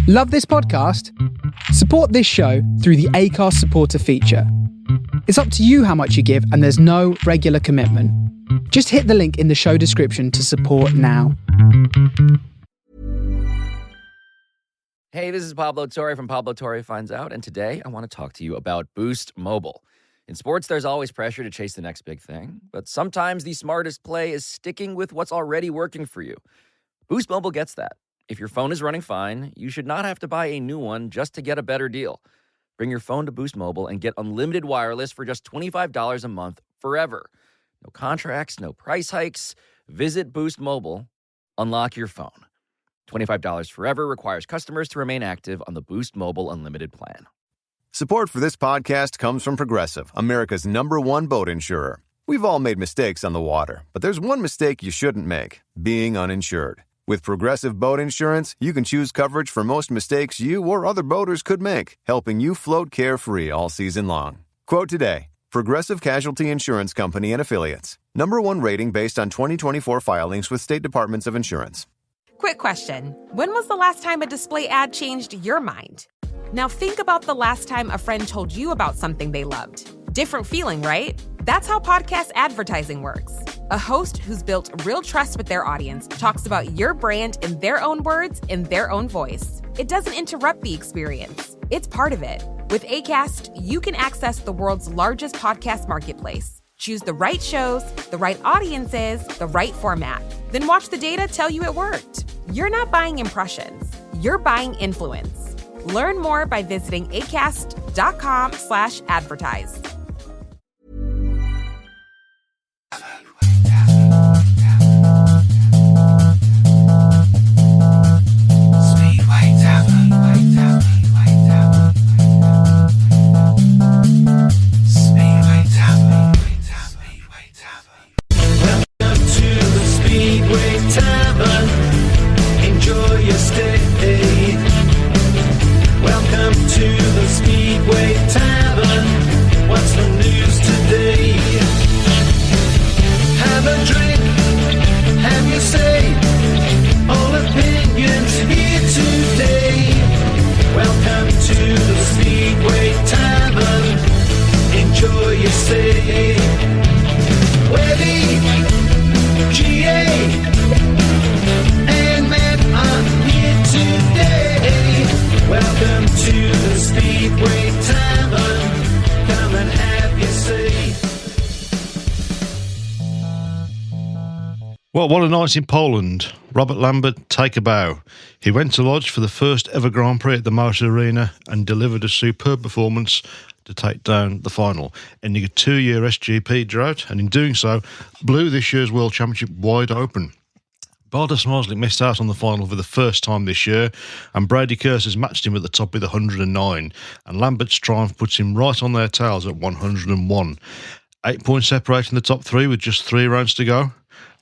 Love this podcast? Support this show through the Acast supporter feature. It's up to you how much you give, and there's no regular commitment. Just hit the link in the show description to support now. Hey, this is Pablo Torre from Pablo Torre Finds Out, and today I want to talk to you about Boost Mobile. In sports, there's always pressure to chase the next big thing, but sometimes the smartest play is sticking with what's already working for you. Boost Mobile gets that. If your phone is running fine, you should not have to buy a new one just to get a better deal. Bring your phone to Boost Mobile and get unlimited wireless for just $25 a month forever. No contracts, no price hikes. Visit Boost Mobile. Unlock your phone. $25 forever requires customers to remain active on the Boost Mobile Unlimited plan. Support for this podcast comes from Progressive, America's #1 boat insurer. We've all made mistakes on the water, but there's one mistake you shouldn't make: being uninsured. With Progressive Boat Insurance, you can choose coverage for most mistakes you or other boaters could make, helping you float carefree all season long. Quote today: Progressive Casualty Insurance Company and Affiliates. #1 rating based on 2024 filings with state departments of insurance. Quick question. When was the last time a display ad changed your mind? Now think about the last time a friend told you about something they loved. Different feeling, right? That's how podcast advertising works. A host who's built real trust with their audience talks about your brand in their own words, in their own voice. It doesn't interrupt the experience. It's part of it. With Acast, you can access the world's largest podcast marketplace. Choose the right shows, the right audiences, the right format. Then watch the data tell you it worked. You're not buying impressions. You're buying influence. Learn more by visiting acast.com/advertise. Speedway Tavern. Speedway Tavern. Welcome to the Speedway Tavern. Enjoy your stay. Welcome to the Speedway Tavern. What's the news today? Have a drink, have your say. All opinions here today. Welcome to the Speedway Tavern. Enjoy your stay. Webby, GA, and Matt are here today. Welcome to the Speedway Tavern. Come and have your say. Well, what a night in Poland. Robert Lambert, take a bow. He went to lodge for the first ever Grand Prix at the Motor Arena and delivered a superb performance to take down the final, ending a 2-year SGP drought, and in doing so, blew this year's World Championship wide open. Balder Smarslik missed out on the final for the first time this year, and Brady Kearse has matched him at the top with 109, and Lambert's triumph puts him right on their tails at 101. 8 points separating the top three with just 3 rounds to go.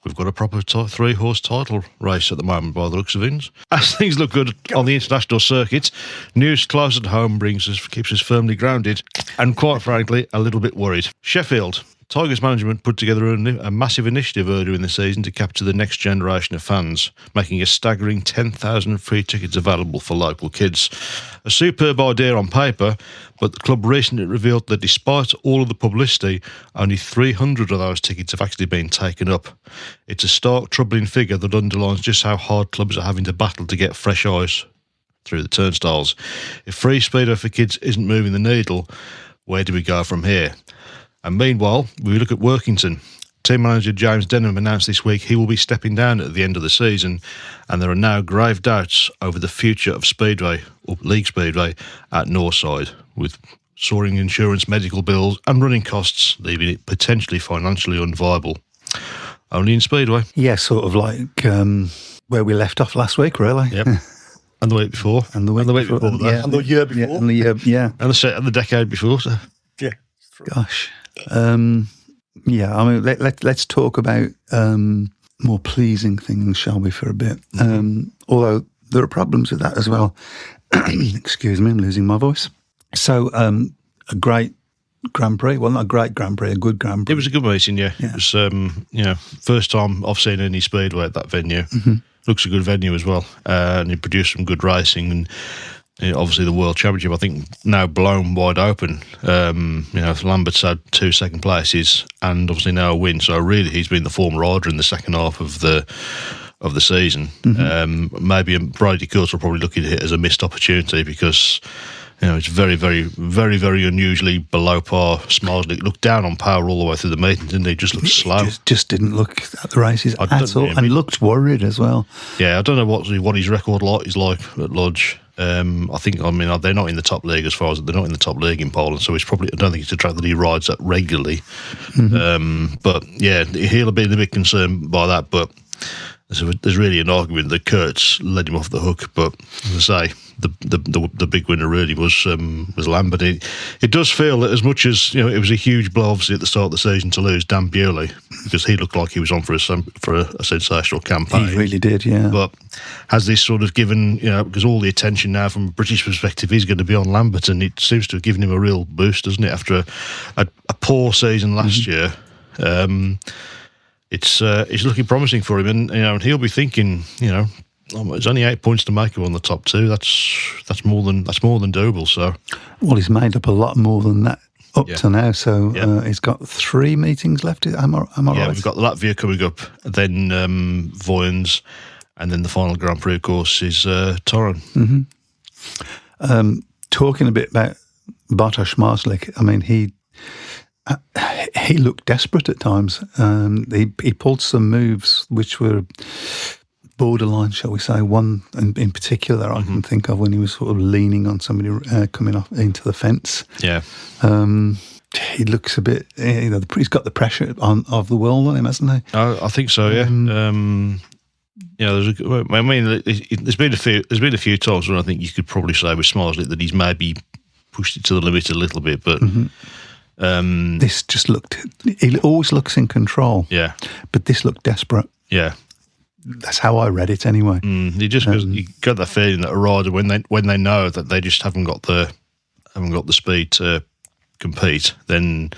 We've got a proper 3-horse title race at the moment by the looks of things. As things look good on the international circuit, news close at home keeps us firmly grounded and, quite frankly, a little bit worried. Sheffield. Tigers management put together a massive initiative earlier in the season to capture the next generation of fans, making a staggering 10,000 free tickets available for local kids. A superb idea on paper, but the club recently revealed that despite all of the publicity, only 300 of those tickets have actually been taken up. It's a stark, troubling figure that underlines just how hard clubs are having to battle to get fresh eyes through the turnstiles. If free Speedway for kids isn't moving the needle, where do we go from here? And meanwhile, we look at Workington. Team manager James Denham announced this week he will be stepping down at the end of the season, and there are now grave doubts over the future of Speedway, or League Speedway, at Northside, with soaring insurance, medical bills and running costs, leaving it potentially financially unviable. Only in Speedway. Yeah, sort of like where we left off last week, really. Yep. And the week before. And the week before. Yeah. And the year before. Yeah, and the year, yeah. And the decade before. So. Yeah. Gosh. Yeah, I mean, let's talk about more pleasing things, shall we, for a bit? Although there are problems with that as well. Excuse me, I'm losing my voice. So a great Grand Prix. Well, not a great Grand Prix, a good Grand Prix. It was a good meeting, yeah. It was, first time I've seen any Speedway at that venue. Looks a good venue as well, and he produced some good racing. And obviously, the World Championship, I think, now blown wide open. Lambert's had 2 second places, and obviously now a win. So really, he's been the form rider in the second half of the season. Maybe Brady Coulter will probably look at it as a missed opportunity because. It's very, very, very, very unusually below par. Smarsley looked down on power all the way through the meeting, didn't he? Just looked slow. Just didn't look at the races at all, and looked worried as well. Yeah, I don't know what his record is like at Lodge. they're not in the top league as far as they're not in the top league in Poland. So I don't think it's a track that he rides that regularly. But yeah, he'll be a bit concerned by that. But there's really an argument that Kurtz led him off the hook. But as I say, the big winner really was Lambert. It does feel that as much as it was a huge blow obviously at the start of the season to lose Dan Bewley, because he looked like he was on for a sensational campaign. He really did, yeah. But has this sort of given because all the attention now from a British perspective is going to be on Lambert, and it seems to have given him a real boost, doesn't it? After a poor season last year, it's looking promising for him, and he'll be thinking, there's only 8 points to make him on the top two. That's more than doable. So, well, he's made up a lot more than that up to now. So he's got 3 meetings left. Am I right? Yeah, we've got Latvia coming up, then Voyens, and then the final Grand Prix, of course, is Tavern. Talking a bit about Bartosz Marslik, I mean, he looked desperate at times. He pulled some moves which were borderline, shall we say. One in particular I can think of when he was sort of leaning on somebody coming off into the fence. Yeah. He looks a bit, he's got the pressure of the world on him, hasn't he? I think so, yeah. There's been a few times when I think you could probably say with Smarsley that he's maybe pushed it to the limit a little bit, but this just he always looks in control. Yeah. But this looked desperate. Yeah. That's how I read it anyway. You got that feeling that a rider, when they know that they just haven't got the speed to compete, then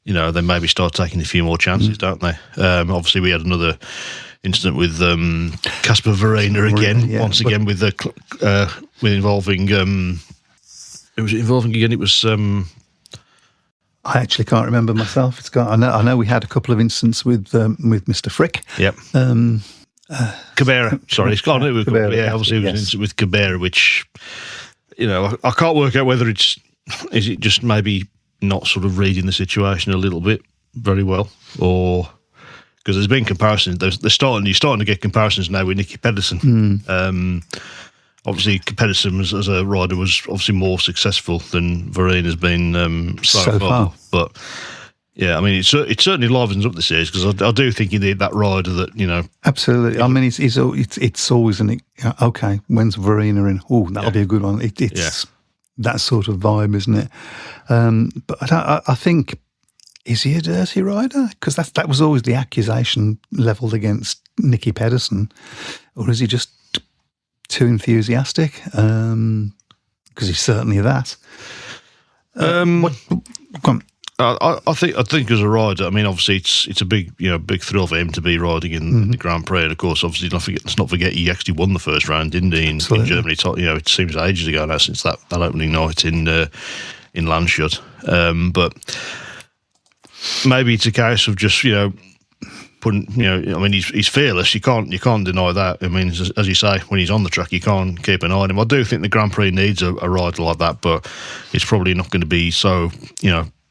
they maybe start taking a few more chances, don't they? Obviously, we had another incident with Casper Verena again, again with involving. It was involving again. It was. I actually can't remember myself. I know we had a couple of incidents with Mr. Frick. Yep. Cabrera. Sorry, it's gone. Cabrera, obviously it was an incident with Cabrera, which I can't work out whether is it just maybe not sort of reading the situation a little bit very well, or because there's been comparisons. You're starting to get comparisons now with Nicky Pedersen. Obviously, Pedersen as a rider was obviously more successful than Verena's been so far. But yeah, I mean, it certainly livens up the series, because I do think you need that rider that Absolutely. I mean, it's always okay. When's Verena in? Oh, that'll be a good one. It's that sort of vibe, isn't it? But I think, is he a dirty rider? Because that was always the accusation levelled against Nicky Pedersen, or is he just too enthusiastic? Because he's certainly that. I think as a rider, I mean, obviously it's a big thrill for him to be riding in the Grand Prix, and of course, obviously let's not forget he actually won the first round, didn't he, in Germany? It seems ages ago now since that opening night in Landshut. But maybe it's a case of just putting, I mean, he's fearless. You can't deny that. I mean, as you say, when he's on the track, you can't keep an eye on him. I do think the Grand Prix needs a rider like that, but it's probably not going to be so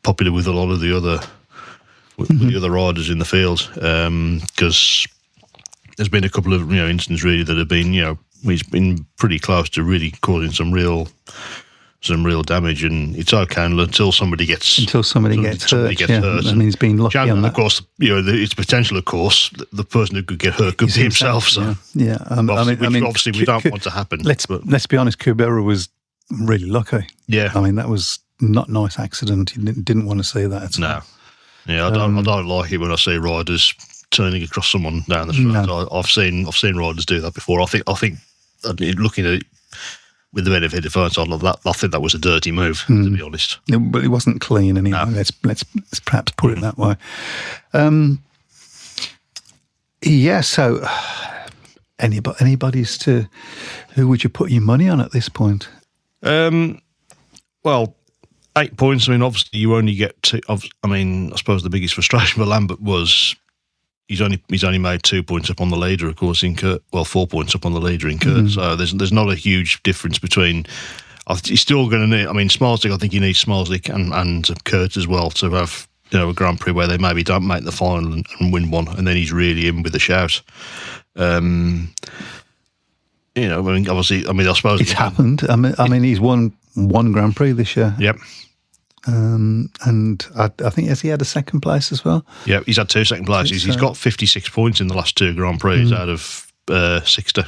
popular with a lot of the other riders in the field, because there's been a couple of instances really that have been he's been pretty close to really causing some real damage, and it's okay until somebody gets hurt. I mean, he's been lucky on that. Of course, it's potential. Of course, the person who could get hurt could be himself. So obviously we don't want to happen. Let's be honest. Kubera was really lucky. Yeah, I mean, that was not a nice accident. He didn't want to see that at all. No, yeah, I don't like it when I see riders turning across someone down the street. No. I've seen riders do that before. I think looking at it with the benefit of hindsight, I think that was a dirty move, to be honest. But it wasn't clean anyway. No. Let's perhaps put it that way. So anybody's who would you put your money on at this point? Well, 8 points. I mean, obviously, you only get two. I suppose the biggest frustration for Lambert was he's only made 2 points up on the leader, of course, in Kurt. Well, 4 points up on the leader in Kurt. So there's not a huge difference between. He's still going to need. I mean, Smalslik. I think he needs Smalslik and Kurt as well to have a Grand Prix where they maybe don't make the final and win one, and then he's really in with a shout. Obviously, I suppose it's happened. I mean, he's won one Grand Prix this year. Yep. And I think has he had a second place as well? Yeah, he's had 2 second places. He's got 56 points in the last 2 Grand Prix out of 60.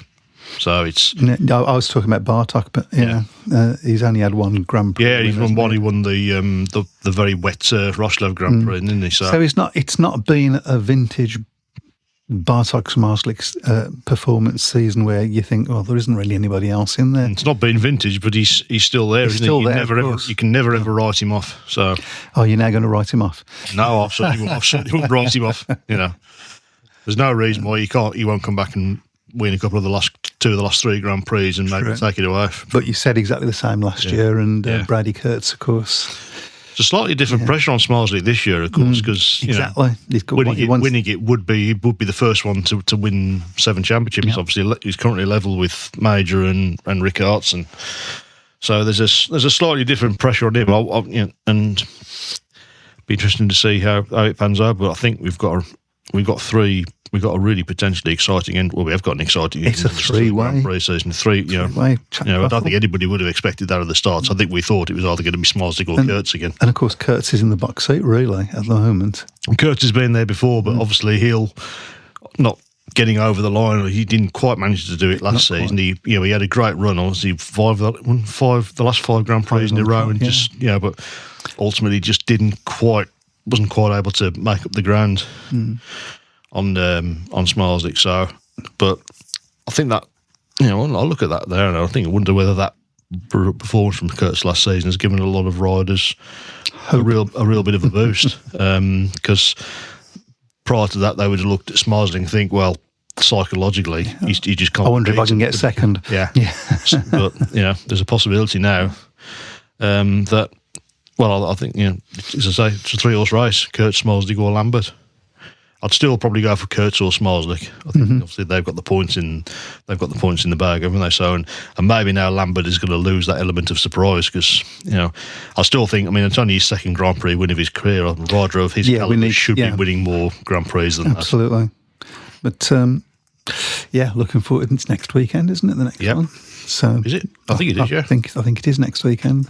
So it's. No, I was talking about Bartok, but he's only had 1 Grand Prix. Yeah, he's won one. He won the very wet Roslev Grand Prix, didn't he? So it's not been a vintage Bartok Smalslik's performance season where you think, well, there isn't really anybody else in there. It's not been vintage, but he's still there, isn't still he? there, You can never ever write him off. So, you're now going to write him off? No, I certainly won't write him off. There's no reason why he won't come back and win a couple of the last 3 Grand Prix and maybe take it away. But you said exactly the same last year, and Brady Kurtz, of course. It's a slightly different pressure on Smalslik this year, of course, because winning it would be the first one to win 7 championships. Yep. Obviously, he's currently level with Major and Rick Hartson. So there's a slightly different pressure on him, and be interesting to see how it pans out. But I think we've got a really potentially exciting end. Well, we have got an exciting. It's a 3-way pre-season. I don't think anybody would have expected that at the start. So I think we thought it was either going to be Smalslik or Kurtz again. And of course, Kurtz is in the box seat really at the moment. Kurtz has been there before, but obviously he'll not getting over the line. He didn't quite manage to do it last season. He had a great run. Obviously, the last 5 Grand Prix in a row, and but ultimately just wasn't quite able to make up the ground. On Smalslik, so, but I think that I look at that there, and I wonder whether that performance from Kurtz last season has given a lot of riders a real bit of a boost, because prior to that they would have looked at Smalslik and think, well, psychologically he just can't. I wonder if I can get second. Yeah. But there's a possibility now that. Well, I think as I say, it's a 3-horse race: Kurtz, Smalslik, or Lambert. I'd still probably go for Kurtz or Smalslik. I think obviously they've got the points in the bag, haven't they? So and maybe now Lambert is going to lose that element of surprise because I still think it's only his 2nd Grand Prix win of his career. A rider of his calibre should be winning more Grand Prix than absolutely. But looking forward. It's next weekend, isn't it? The next one. So is it? I think it is. Yeah, I think it is next weekend.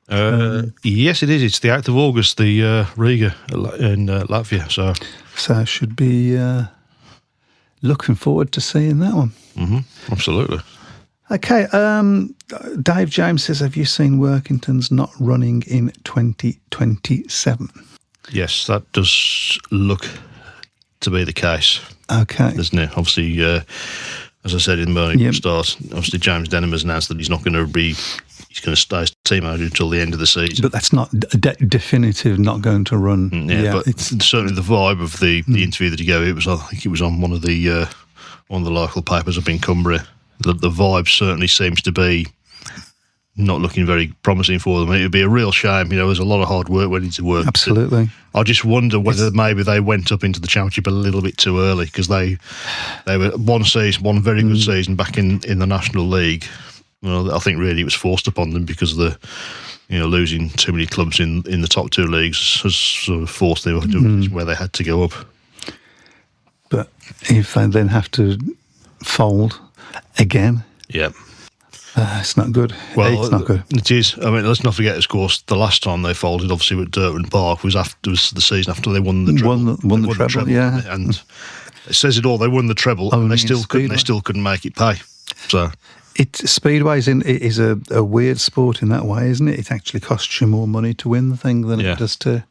Yes, it is. It's the 8th of August, the Riga in Latvia. So I should be looking forward to seeing that one. Absolutely. Okay. Dave James says, have you seen Workington's not running in 2027? Yes, that does look to be the case. Okay. Doesn't it? Obviously, as I said in the start, obviously James Denham has announced that he's going to stay as team manager until the end of the season. But that's not definitive, not going to run. But it's certainly the vibe of the interview that he gave. I think it was on one of the local papers up in Cumbria. The vibe certainly seems to be not looking very promising for them. It would be a real shame. There's a lot of hard work went into work. Absolutely. I just wonder whether maybe they went up into the championship a little bit too early because they were one very good season back in the National League. I think really it was forced upon them because of the losing too many clubs in the top 2 leagues has sort of forced them to where they had to go up. But if they then have to fold again, it's not good. Well, it's not good. It is. Let's not forget, of course, the last time they folded, obviously at Durban Park, was the season after they won the treble. Won the treble, yeah. And it says it all. They won the treble, and they still couldn't make it pay. So. Speedway is a weird sport in that way, isn't it? It actually costs you more money to win the thing than it does to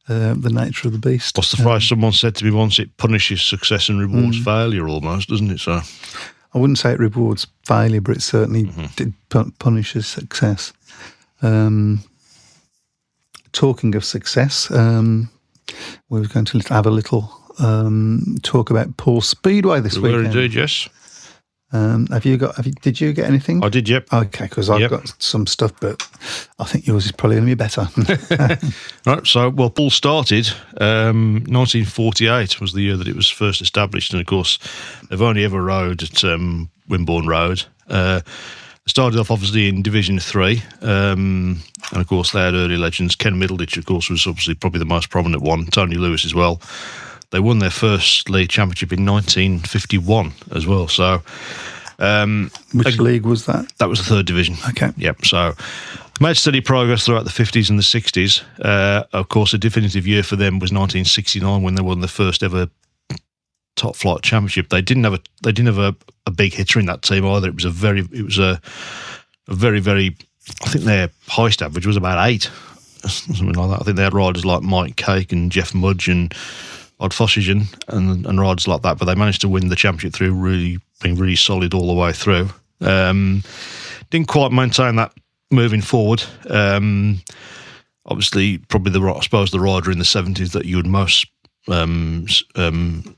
the nature of the beast. What's the phrase someone said to me once? It punishes success and rewards failure almost, doesn't it? So, I wouldn't say it rewards failure, but it certainly did punishes success. Talking of success, we were going to have a little talk about Paul Speedway this weekend. We indeed, yes. Did you get anything? I did, yep. Okay, because I've got some stuff, but I think yours is probably going to be better. Right, so, Paul started, 1948 was the year that it was first established, and of course, they've only ever rode at Wimborne Road. Started off, obviously, in Division 3, and of course, they had early legends. Ken Middleditch, of course, was obviously probably the most prominent one, Tony Lewis as well. They won their first league championship in 1951 as well. So, which league was that? That was the 3rd division. Okay. Yep. So, made steady progress throughout the 50s and the 60s. Of course, a definitive year for them was 1969 when they won the first ever top flight championship. They didn't have a big hitter in that team either. It was a very, very. I think their highest average was about 8, something like that. I think they had riders like Mike Cake and Jeff Mudge and Odd Fossigen and riders like that, but they managed to win the championship through being really solid all the way through. Didn't quite maintain that moving forward. Obviously, probably the rider in the 70s that you would most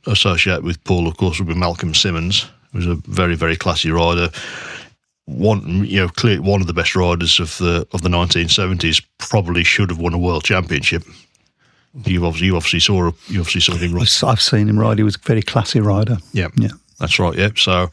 associate with Paul, of course, would be Malcolm Simmons. He was a very, very classy rider. Clearly one of the best riders of the 1970s. Probably should have won a world championship. You obviously saw him ride. I've seen him ride. He was a very classy rider. Yeah, that's right. Yeah, so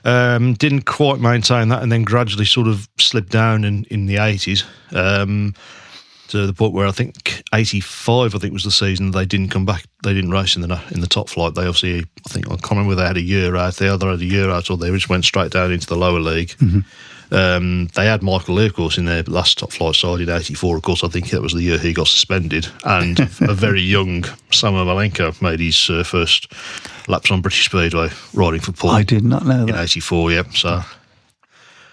didn't quite maintain that, and then gradually sort of slipped down in the 80s to the point where I think 85 was the season they didn't come back. They didn't race in the top flight. They obviously, I can't remember whether they had a year out. They either had a year out or they just went straight down into the lower league. They had Michael Lee, of course, in their last top flight side in 84. Of course, I think that was the year he got suspended. And a very young Samuel Malenko made his first laps on British Speedway riding for Paul. I did not know that. In 84, yeah. So,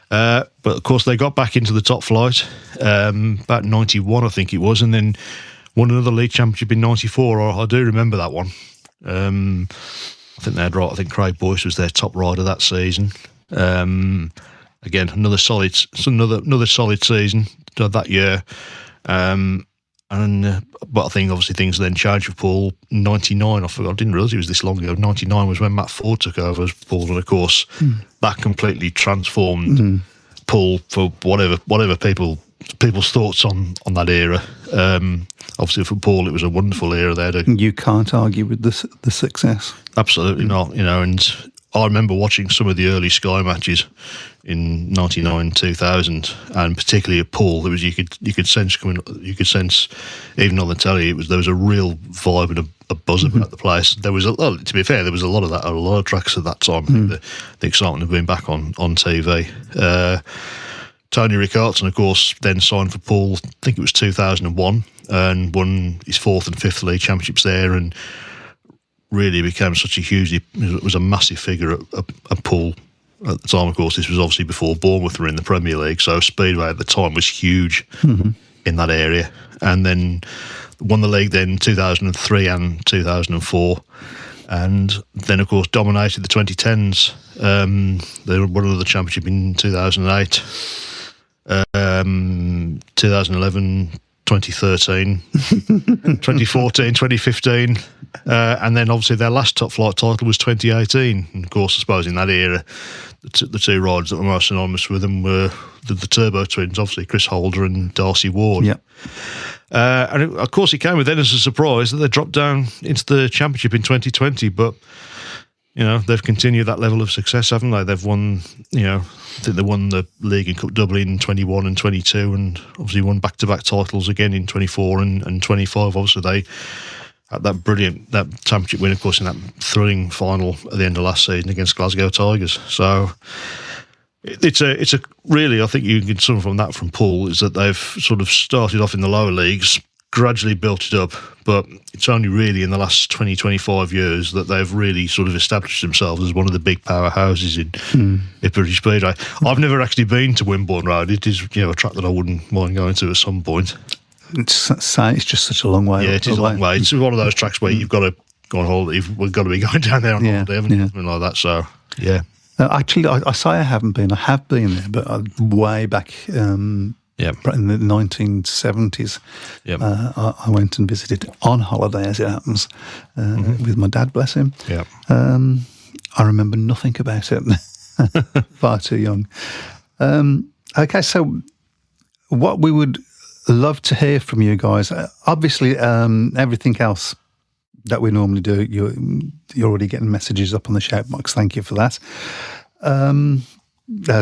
but of course, they got back into the top flight about 91, I think it was, and then won another league championship in 94. I do remember that one. I think Craig Boyce was their top rider that season. Again, another solid season that year. But I think obviously things then changed for Paul. 99, I didn't realise it was this long ago. 99 was when Matt Ford took over as Paul, and of course that completely transformed Paul for whatever people's thoughts on that era. Obviously for Paul, it was a wonderful era there. You can't argue with the success. Absolutely not. And I remember watching some of the early Sky matches in 99, 2000, and particularly at Paul. There was you could sense even on the telly. There was a real vibe and a buzz about the place. There was to be fair, there was a lot of that. A lot of tracks at that time. The excitement of being back on TV. Tony Rickartson, of course, then signed for Paul. I think it was 2001, and won his 4th and 5th league championships there, and really became it was a massive figure at Paul at the time. Of course, this was obviously before Bournemouth were in the Premier League, so Speedway at the time was huge in that area. And then won the league then 2003 and 2004, and then of course dominated the 2010s. They won another championship in 2008, 2011, 2013, 2014, 2015, and then obviously their last top flight title was 2018. And of course, I suppose in that era, the two riders that were most synonymous with them were the Turbo Twins, obviously Chris Holder and Darcy Ward. Yeah. And of course, it came with then as a surprise that they dropped down into the championship in 2020, but they've continued that level of success, haven't they? They've won, I think they won the League and Cup double in 21 and 22, and obviously won back-to-back titles again in 24 and 25. Obviously, they had that championship win, of course, in that thrilling final at the end of last season against Glasgow Tigers. So it's a really, I think you can sum from Paul, is that they've sort of started off in the lower leagues, gradually built it up, but it's only really in the last 20, 25 years that they've really sort of established themselves as one of the big powerhouses in British Speedway. I've never actually been to Wimborne Road. It is a track that I wouldn't mind going to at some point. It's just such a long way. Yeah, it is a long way. It's one of those tracks where you've got to go on holiday. We've got to be going down there on holiday, haven't you? Something like that. So, yeah. Actually, I say I haven't been. I have been there, but way back in the 1970s. Yep. I went and visited on holiday, as it happens, with my dad, bless him. Yep. I remember nothing about it. Far too young. Okay, so what we would love to hear from you guys, obviously everything else that we normally do, you're already getting messages up on the shout box. Thank you for that.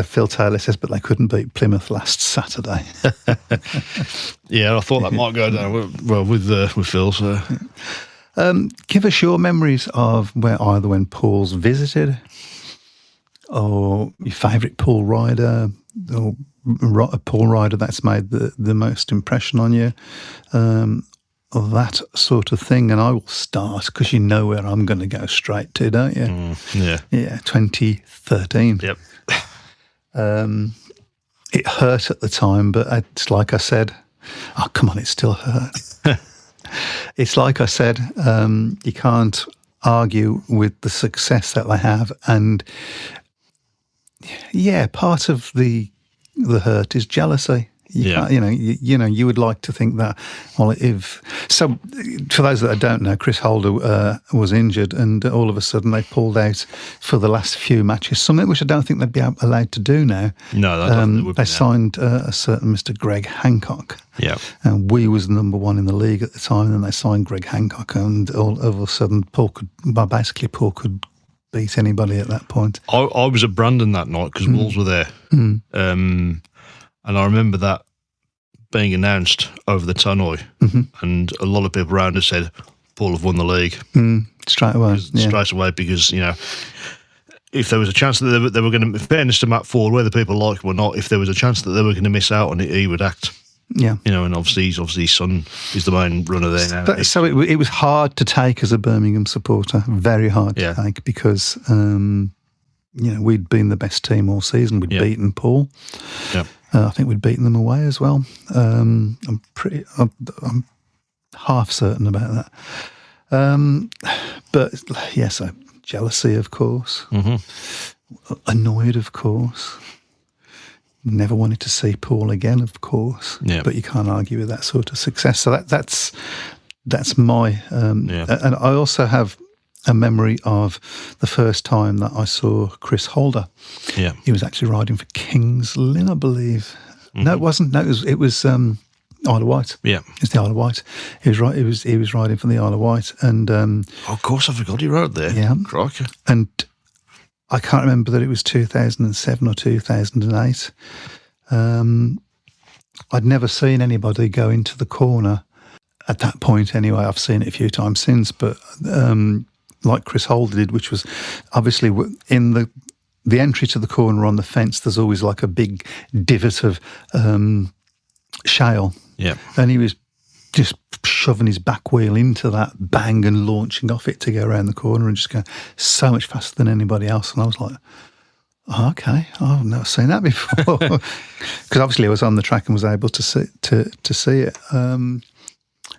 Phil Taylor says, but they couldn't beat Plymouth last Saturday. Yeah, I thought that might go down well with Phil. So, give us your memories of either when Paul's visited, or your favourite Paul rider, or a Paul rider that's made the most impression on you. That sort of thing, and I will start because you know where I'm going to go straight to, don't you? Yeah, 2013. Yep. It hurt at the time, but it's like I said. Oh, come on, it still hurts. It's like I said. You can't argue with the success that they have, and yeah, part of the hurt is jealousy. You would like to think that. Well, for those that don't know, Chris Holder was injured, and all of a sudden they pulled out for the last few matches. Something which I don't think they'd be allowed to do now. No, they signed a certain Mr. Greg Hancock. Yeah, and we was number one in the league at the time, and then they signed Greg Hancock, and all of a sudden Paul could beat anybody at that point. I was at Brandon that night because Wolves were there. And I remember that being announced over the tannoy, and a lot of people around us said, Paul have won the league. Straight away. Straight away, because, if there was a chance that they were going to, in fairness to Matt Ford, whether people like him or not, if there was a chance that they were going to miss out on it, he would act. Yeah. And obviously his son is the main runner there now. But, so it was hard to take as a Birmingham supporter, very hard to take, because, we'd been the best team all season. We'd beaten Paul. Yeah. I think we'd beaten them away as well. I'm half certain about that. But yes, jealousy, of course. Annoyed, of course. Never wanted to see Paul again, of course. Yeah. But you can't argue with that sort of success. So that's my. And I also have a memory of the first time that I saw Chris Holder. Yeah, he was actually riding for Kings Lynn, I believe. No, it wasn't. No, it was Isle of Wight. Yeah, it's the Isle of Wight. He was right. He was riding for the Isle of Wight, and of course I forgot he rode there. Yeah, crikey. And I can't remember that it was 2007 or 2008. I'd never seen anybody go into the corner at that point. Anyway, I've seen it a few times since, but. Like Chris Holder did, which was obviously in the entry to the corner on the fence, there's always like a big divot of shale. Yeah. And he was just shoving his back wheel into that, bang, and launching off it to go around the corner and just go so much faster than anybody else. And I was like, oh, okay, I've never seen that before. Because obviously I was on the track and was able to see it.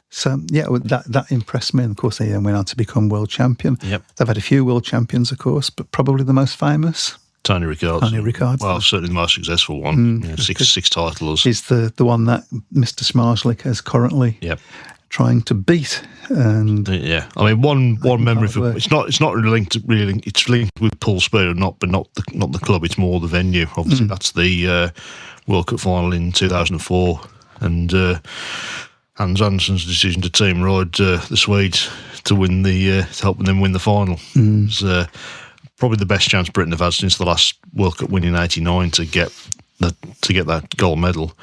So, yeah, that impressed me. And, of course, they then went on to become world champion. Yep. They've had a few world champions, of course, but probably the most famous. Tony Ricard. Well, certainly the most successul one. Six titles. He's the one that Mr. Smarslick is currently trying to beat. And I mean, one memory for it's not really linked. It's linked with Paul Spear, but not the club. It's more the venue. Obviously, that's the World Cup final in 2004, and. Hans Andersson's decision to team ride the Swedes to win to help them win the final. It was probably the best chance Britain have had since the last World Cup win in '89 to get that gold medal.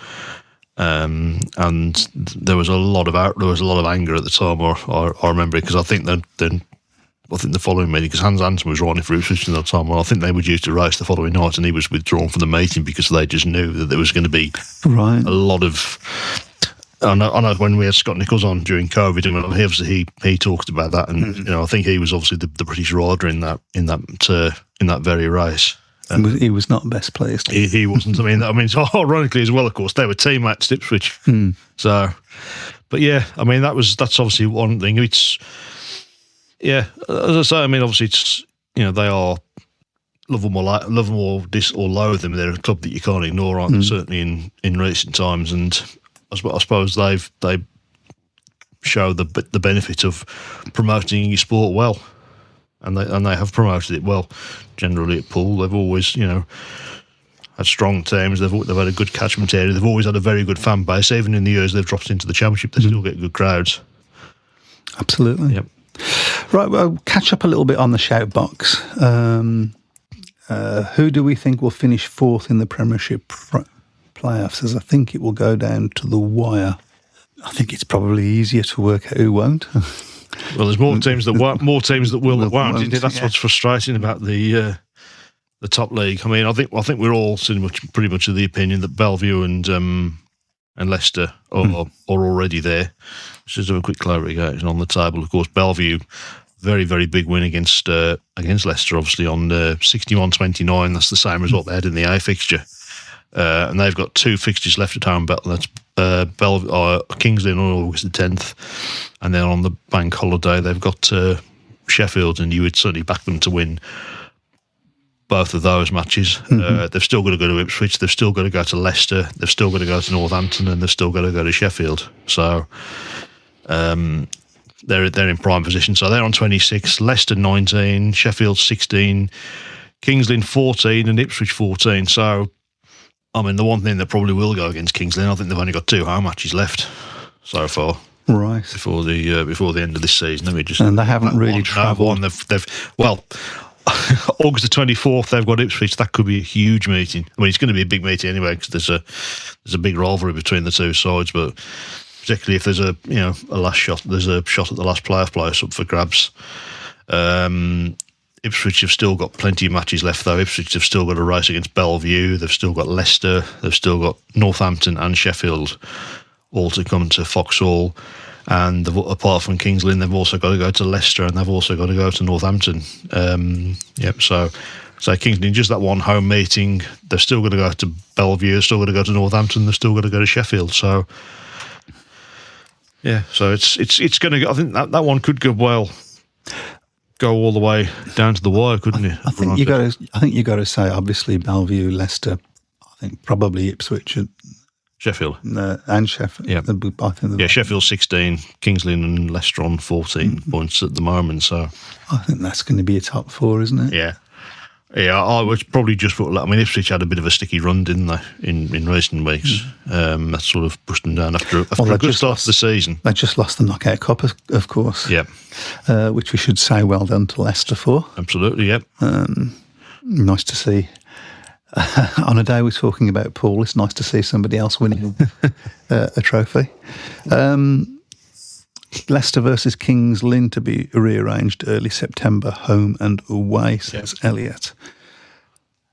And there was a lot of anger at the time. I remember it because I think the following meeting, because Hans Andersson was riding for Ipswich at that time, and I think they were due to race the following night, and he was withdrawn from the meeting because they just knew that there was going to be a lot of. I know when we had Scott Nichols on during COVID, and he talked about that, and I think he was obviously the British rider in that very race. He was not best placed. He wasn't. I mean, so ironically as well, of course, they were teammates at Ipswich. So, but yeah, I mean that's obviously one thing. It's as I say. I mean, obviously it's they are love them or loathe them, they're a club that you can't ignore, aren't they? Certainly in recent times, and I suppose they show the benefit of promoting your sport well, and they have promoted it well. Generally at Poole, they've always had strong teams. They've had a good catchment area. They've always had a very good fan base. Even in the years they've dropped into the Championship, they still get good crowds. Absolutely. Yep. Right, well, catch up a little bit on the shout box. Who do we think will finish fourth in the Premiership playoffs? As I think it will go down to the wire. I think it's probably easier to work out who won't. Well, there's more teams that won't, more teams that will that won't. Isn't it? That's what's frustrating about the top league. I mean, I think we're all pretty much of the opinion that Bellevue and Leicester are already there. Let's just have a quick clarification on the table. Of course, Bellevue, very, very big win against Leicester, obviously, on 61-29. That's the same result they had in the A fixture. And they've got 2 fixtures left at home. That's Kingsley on August the 10th. And then on the bank holiday, they've got Sheffield, and you would certainly back them to win both of those matches. They've still got to go to Ipswich, they've still got to go to Leicester, they've still got to go to Northampton, and they've still got to go to Sheffield. So they're in prime position. So they're on 26, Leicester 19, Sheffield 16, Kingsley 14, and Ipswich 14. So, I mean, the one thing that probably will go against Kingsley, I think they've only got 2 home matches left so far. Right. Before the end of this season. And they haven't really travelled. August the 24th, they've got Ipswich. That could be a huge meeting. I mean, it's going to be a big meeting anyway, because there's a big rivalry between the two sides. But particularly if there's a last shot, there's a shot at the last playoff place up for grabs. Ipswich have still got plenty of matches left, though. Ipswich have still got a race against Bellevue. They've still got Leicester. They've still got Northampton and Sheffield, all to come to Foxhall. And apart from Kings Lynn, they've also got to go to Leicester, and they've also got to go to Northampton. So Kings Lynn, just that one home meeting, they've still got to go to Bellevue, they've still got to go to Northampton, they've still got to go to Sheffield. So, yeah, so it's going to. I think that one could go all the way down to the wire, couldn't it? I think you got to say, obviously, Bellevue, Leicester. I think probably Ipswich. Sheffield. And Sheffield. Yeah. Sheffield 16, Kings Lynn and Leicester on 14 points at the moment. So I think that's going to be a top 4, isn't it? Yeah. Yeah, I would probably just put. I mean, Ipswich had a bit of a sticky run, didn't they, in recent weeks? That sort of pushed them down after a good start to the season. They just lost the Knockout Cup, of course. Yeah. Which we should say well done to Leicester for. Absolutely, yep. Nice to see. On a day we're talking about Poole, it's nice to see somebody else winning a trophy. Leicester versus Kings Lynn to be rearranged early September, home and away, says Elliot.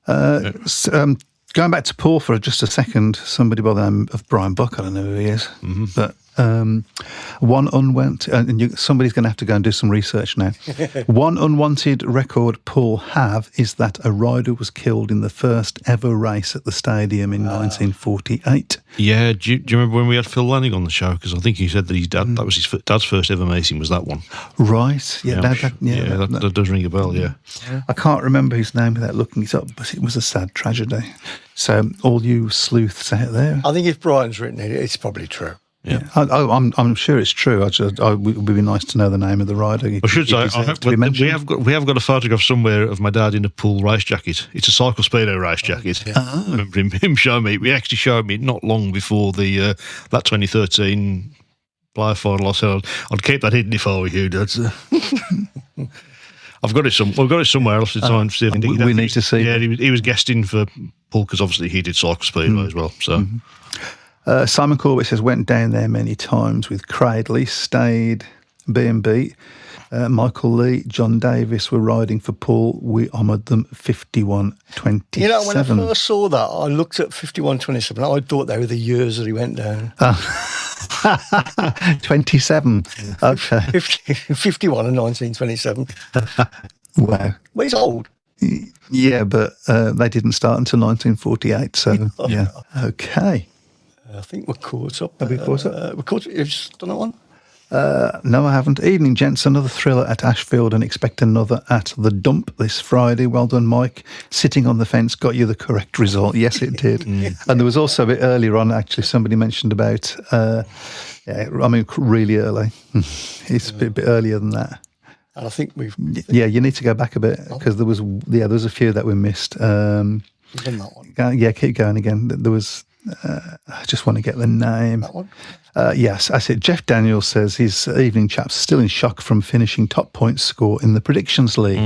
Going back to Poole for just a second, somebody by the name of Brian Buck, I don't know who he is, but one unwanted, and somebody's going to have to go and do some research now. One unwanted record Poole have is that a rider was killed in the first ever race at the stadium in 1948. Yeah, do you remember when we had Phil Lanning on the show? Because I think he said that his dad, that was his dad's first ever meeting, was that one. Right, yeah. That does ring a bell, yeah. I can't remember his name without looking it up, but it was a sad tragedy. So all you sleuths out there. I think if Brian's written it, it's probably true. Yeah, I'm sure it's true. It would be nice to know the name of the rider. I should say, we have got a photograph somewhere of my dad in a Poole race jacket. It's a Cycle Speedo race jacket. Yeah. I remember him showing me. He actually showed me not long before that 2013 player final. I said I'd keep that hidden if I were you, Dad. I've got it somewhere else to try and see if we need to see. Yeah, he was guesting for Poole because obviously he did Cycle Speedway as well. So. Simon Corbett says, went down there many times with Cradley, stayed B&B. Michael Lee, John Davis were riding for Poole. We honoured them 51-27. You know, when I first saw that, I looked at 51-27. I thought they were the years that he went down. 27. Okay. 51 and 1927. Wow. Well, he's old. Yeah, but they didn't start until 1948. So, yeah. Okay. I think we're caught up. Have we caught up? We're caught up. You've just done that one? No, I haven't. Evening, gents. Another thriller at Ashfield and expect another at the Dump this Friday. Well done, Mike. Sitting on the fence got you the correct result. Yes, it did. And there was also a bit earlier on, actually, somebody mentioned about, really early. It's a bit earlier than that. And I think we've... Yeah, you need to go back a bit because there was a few that we missed. We've done that one. Yeah, keep going again. There was... I just want to get the name. That one? Yes, I said Jeff Daniels says his evening chaps still in shock from finishing top points score in the predictions league.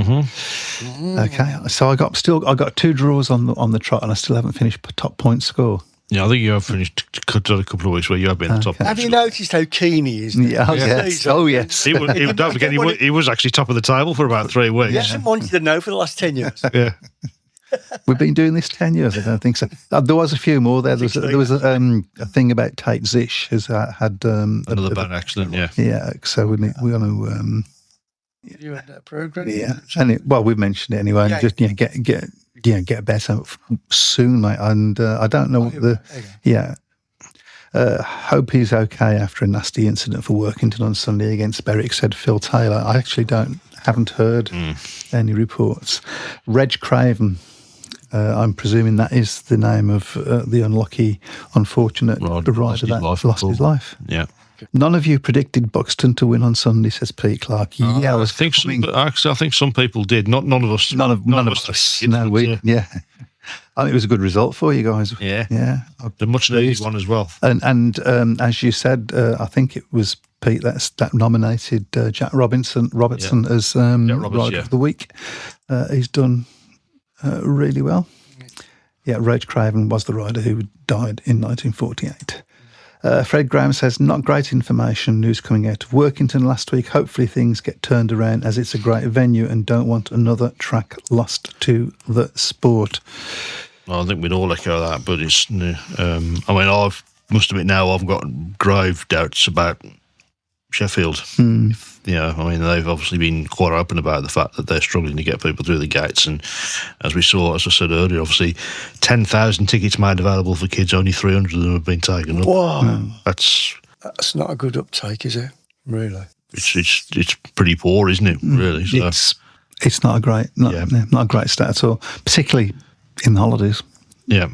Okay, so I got 2 draws on the trot, and I still haven't finished top points score. Yeah, I think you have finished a couple of weeks where you have been at the top. Have you noticed how keen he is? Yeah, yes. Oh, yes. Don't forget, he was actually top of the table for about 3 weeks. He hasn't wanted to know for the last 10 years. Yeah. We've been doing this 10 years, I don't think so. There was a few more there. There was a thing about Tate Zish who's had... another bad accident, yeah. Yeah, so we're going to... You had that program? Yeah, and we've mentioned it anyway. Yeah. Just get better soon, mate. And I don't know hope he's okay after a nasty incident for Workington on Sunday against Berwick, said Phil Taylor. I actually haven't heard any reports. Reg Craven, I'm presuming that is the name of the unfortunate rider that lost his life. Yeah. None of you predicted Buxton to win on Sunday, says Pete Clark. I think some people did. None of us. None of us. No, yeah. I think it was a good result for you guys. Yeah. Yeah. The much needed one as well. And as you said, I think it was Pete that nominated Jack Robertson as Rider of the Week. He's done really well. Yeah, Rage Craven was the rider who died in 1948. Fred Graham says, not great information, news coming out of Workington last week. Hopefully things get turned around as it's a great venue and don't want another track lost to the sport. Well, I think we'd all echo that, but it's... I must admit now I've got grave doubts about Sheffield. They've obviously been quite open about the fact that they're struggling to get people through the gates, and as I said earlier, obviously 10,000 tickets made available for kids, only 300 of them have been taken up. Whoa. That's not a good uptake, is it? Really? It's pretty poor, isn't it? Really? So. It's not a great stat at all, particularly in the holidays. Yeah,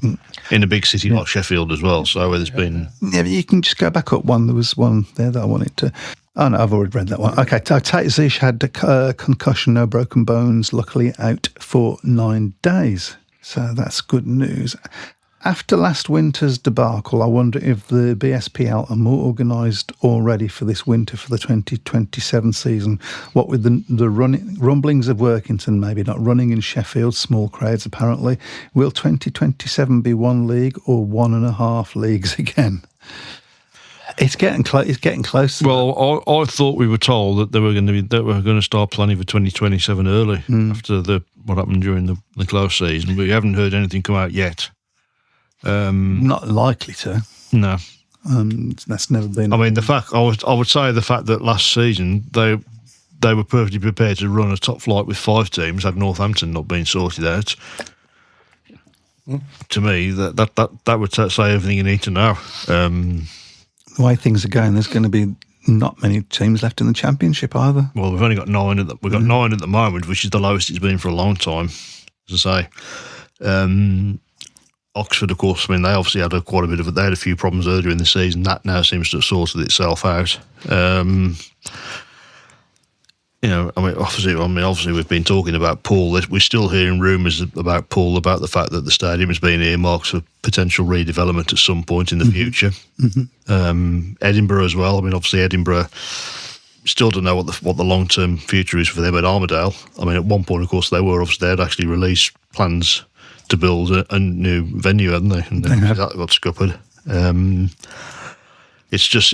in a big city like Sheffield as well. So where there's been... Yeah, but you can just go back up one. There was one there that I wanted to... Oh, no, I've already read that one. Okay, Tate Zish had a concussion, no broken bones, luckily out for 9 days. So that's good news. After last winter's debacle, I wonder if the BSPL are more organised already for this winter for the 2027 season. What with the rumblings of Workington maybe not running in Sheffield, small crowds apparently, will 2027 be one league or 1.5 leagues again? It's getting close. It's getting close. Well, I thought we were told that they were going to start planning for 2027 early after what happened during the close season. We haven't heard anything come out yet. Not likely to. No. That's never been... I mean, I would say the fact that last season they were perfectly prepared to run a top flight with 5 teams, had Northampton not been sorted out. To me, that would say everything you need to know. The way things are going, there's going to be not many teams left in the Championship either. Well, we've only got 9 at the moment, which is the lowest it's been for a long time, as I say. Oxford, of course, they obviously had they had a few problems earlier in the season. That now seems to have sorted itself out. Obviously we've been talking about Poole. We're still hearing rumours about Poole, about the fact that the stadium has been earmarked for potential redevelopment at some point in the future. Edinburgh as well. I mean, obviously Edinburgh still don't know what the long-term future is for them at Armadale. I mean, at one point, of course, they had actually released plans to build a new venue, hadn't they? And then that got scuppered. It's just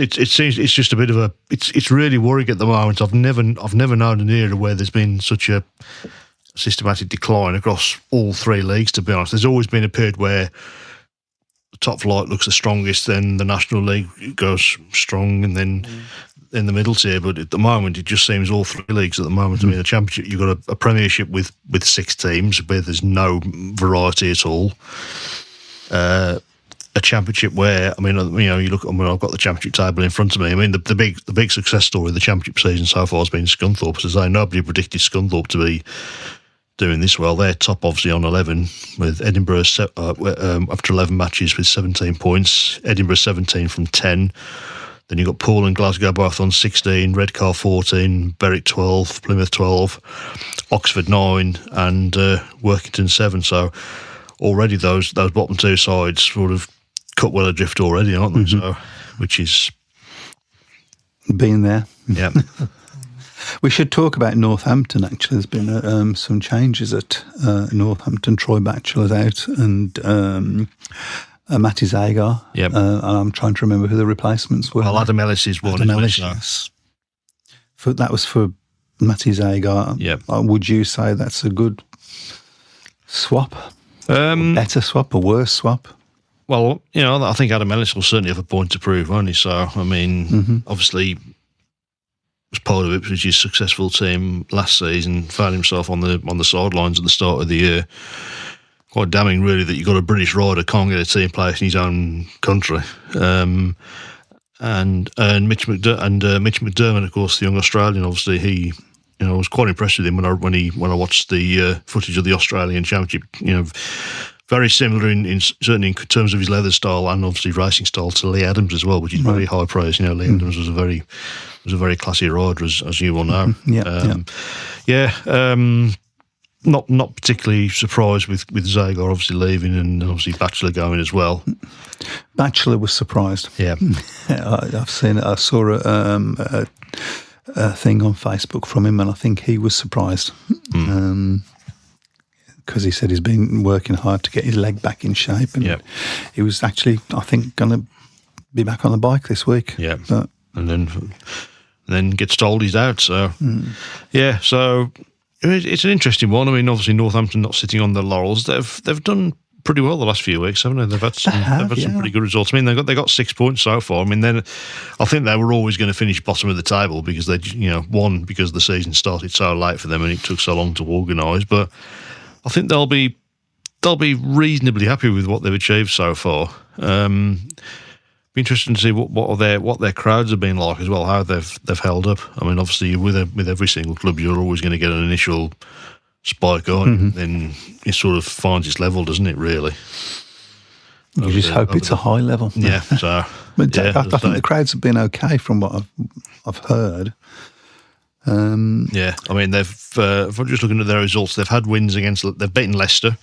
a bit of a. It's really worrying at the moment. I've never known an era where there's been such a systematic decline across all 3 leagues. To be honest, there's always been a period where the top flight looks the strongest, then the National League goes strong, and then in the middle tier. But at the moment, it just seems all 3 leagues at the moment. I mean, the Championship, you've got a Premiership with 6 teams where there's no variety at all. a championship where, I mean, you look. I mean, I've got the championship table in front of me. I mean, the big success story of the championship season so far has been Scunthorpe. As I say, nobody predicted Scunthorpe to be doing this well. They're top, obviously, on 11, with Edinburgh after 11 matches with 17 points. Edinburgh 17 from 10. Then you've got Poole and Glasgow both on 16, Redcar 14, Berwick 12, Plymouth 12, Oxford 9, and Workington 7. So already those bottom two sides sort of cut well adrift already, aren't they? So, which is been there. Yeah. We should talk about Northampton, actually. There's been some changes at Northampton. Troy Batchelor's out, and Matty Zagar. Yep. And I'm trying to remember who the replacements were. Well, Adam Ellis is one. Adam Ellis, yes. That was for Matty Zagar. Yep. Would you say that's a good swap? Better swap, a worse swap? Well, I think Adam Ellis will certainly have a point to prove, won't he? So, I mean, obviously, was part of Ipswich's successful team last season, found himself on the sidelines at the start of the year. Quite damning, really, that you've got a British rider can't get a team place in his own country. And Mitch McDermott, of course, the young Australian, obviously, he, I was quite impressed with him when I watched the footage of the Australian Championship. Very similar in certainly in terms of his leather style and obviously racing style to Lee Adams as well, which is very high praise. Lee Adams was a very classy rider, as you all know. Not particularly surprised with Zagar obviously leaving and obviously Batchelor going as well. Batchelor was surprised. Yeah, I've seen it. I saw a thing on Facebook from him, and I think he was surprised because he said he's been working hard to get his leg back in shape, and he was actually, I think, going to be back on the bike this week. Yeah, and then gets told he's out. So so. It's an interesting one. I mean, obviously Northampton not sitting on their laurels. They've done pretty well the last few weeks, haven't they? They've had some pretty good results. I mean, they got 6 points so far. I mean, I think they were always going to finish bottom of the table because they, one, because the season started so late for them and it took so long to organise. But I think they'll be reasonably happy with what they've achieved so far. Be interesting to see what their crowds have been like as well, how they've held up. I mean, obviously with every single club, you're always going to get an initial spike on, then it sort of finds its level, doesn't it? Really, you just hope it's a high level. Yeah. So, but I think the crowds have been okay from what I've heard. I mean, if I'm just looking at their results, they've had wins they've beaten Leicester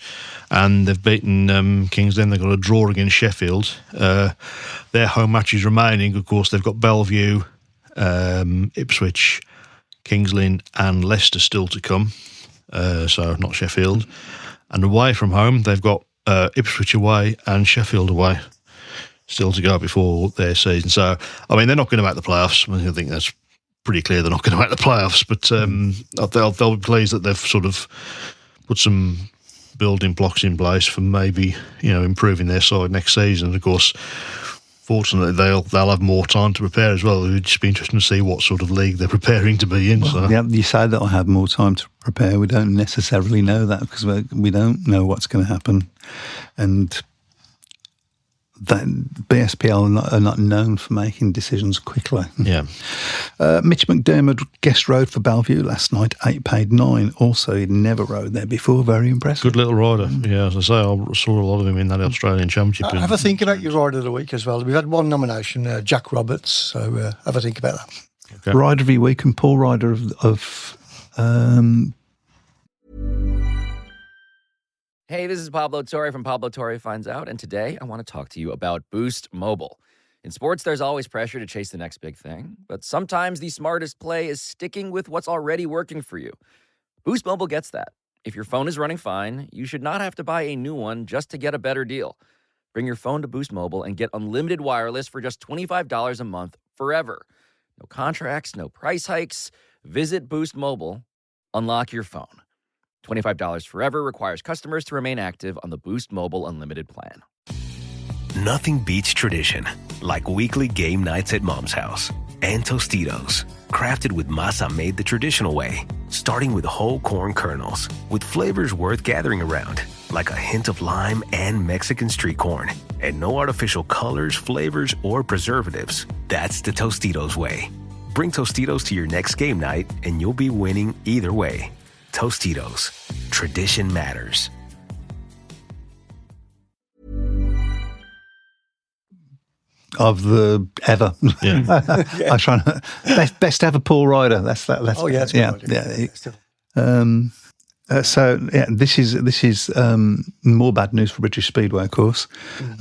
and they've beaten Kings Lynn. They've got a draw against Sheffield. Their home matches remaining, of course, they've got Bellevue, Ipswich, Kings Lynn and Leicester still to come. So not Sheffield. And away from home, they've got Ipswich away and Sheffield away still to go before their season. So, I mean, they're not going to make the playoffs. I think that's pretty clear they're not going to make the playoffs, but they'll be pleased that they've sort of put some building blocks in place for maybe improving their side next season. And of course, fortunately, they'll have more time to prepare as well. It would just be interesting to see what sort of league they're preparing to be in. Well, you say that I have more time to prepare. We don't necessarily know that because we don't know what's going to happen, and that BSPL are not known for making decisions quickly. Yeah. Mitch McDermott guest rode for Bellevue last night, 8 paid 9. Also, he'd never rode there before. Very impressive. Good little rider. Yeah, as I say, I saw a lot of him in that Australian Championship. Have a think about your rider of the week as well. We've had one nomination, Jack Roberts, so have a think about that. Okay. Rider of the week and Paul Rider of Hey, this is Pablo Torre from Pablo Torre Finds Out, and today I want to talk to you about Boost Mobile. In sports, there's always pressure to chase the next big thing, but sometimes the smartest play is sticking with what's already working for you. Boost Mobile gets that. If your phone is running fine, you should not have to buy a new one just to get a better deal. Bring your phone to Boost Mobile and get unlimited wireless for just $25 a month forever. No contracts, no price hikes. Visit Boost Mobile. Unlock your phone. $25 forever requires customers to remain active on the Boost Mobile Unlimited plan. Nothing beats tradition, like weekly game nights at Mom's house. And Tostitos, crafted with masa made the traditional way, starting with whole corn kernels, with flavors worth gathering around, like a hint of lime and Mexican street corn. And no artificial colors, flavors, or preservatives. That's the Tostitos way. Bring Tostitos to your next game night, and you'll be winning either way. Tostitos. Tradition matters. Of the ever. Yeah. I try to, best ever Paul Ryder. That's Oh yeah, that's good. This is more bad news for British Speedway, of course.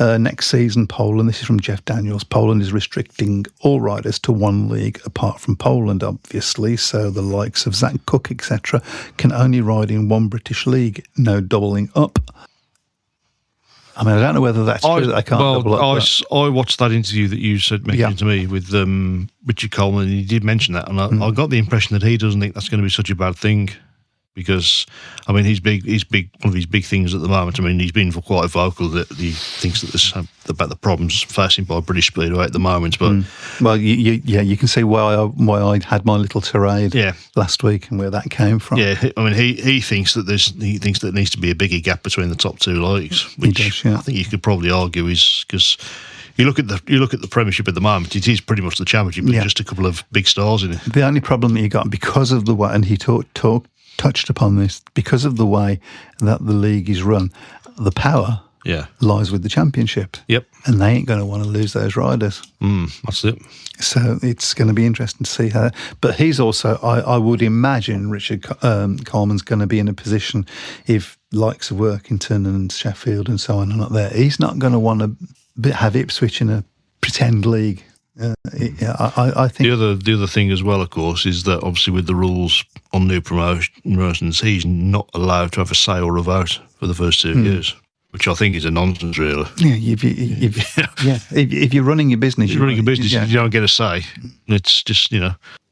Next season, Poland. This is from Jeff Daniels. Poland is restricting all riders to one league, apart from Poland, obviously. So the likes of Zach Cook, etc., can only ride in one British league. No doubling up. I mean, I don't know whether that's true. That I can't double up. I watched that interview that you mentioned to me with Richard Coleman, and he did mention that, and I got the impression that he doesn't think that's going to be such a bad thing, because, I mean, he's big. One of his big things at the moment. I mean, he's been quite vocal that he thinks that there's about the problems facing by British Speedway at the moment. But well, you can see why I had my little tirade last week and where that came from. Yeah, I mean, he thinks that there needs to be a bigger gap between the top two leagues, which he does, yeah. I think you could probably argue is because. You look at the Premiership at the moment; it is pretty much the Championship, with just a couple of big stars in it. The only problem that you got, because of the way, and he touched upon this, because of the way that the league is run, the power lies with the Championship. Yep, and they ain't going to want to lose those riders. That's it. So it's going to be interesting to see how. But he's also, I would imagine, Richard Coleman's going to be in a position, if likes of Workington and Sheffield and so on are not there, he's not going to want to have Ipswich in a pretend league. I think the other thing as well, of course, is that obviously with the rules on new promotions, he's not allowed to have a say or a vote for the first 2 years, which I think is a nonsense, really. Yeah, if you're running your business, you don't get a say. It's just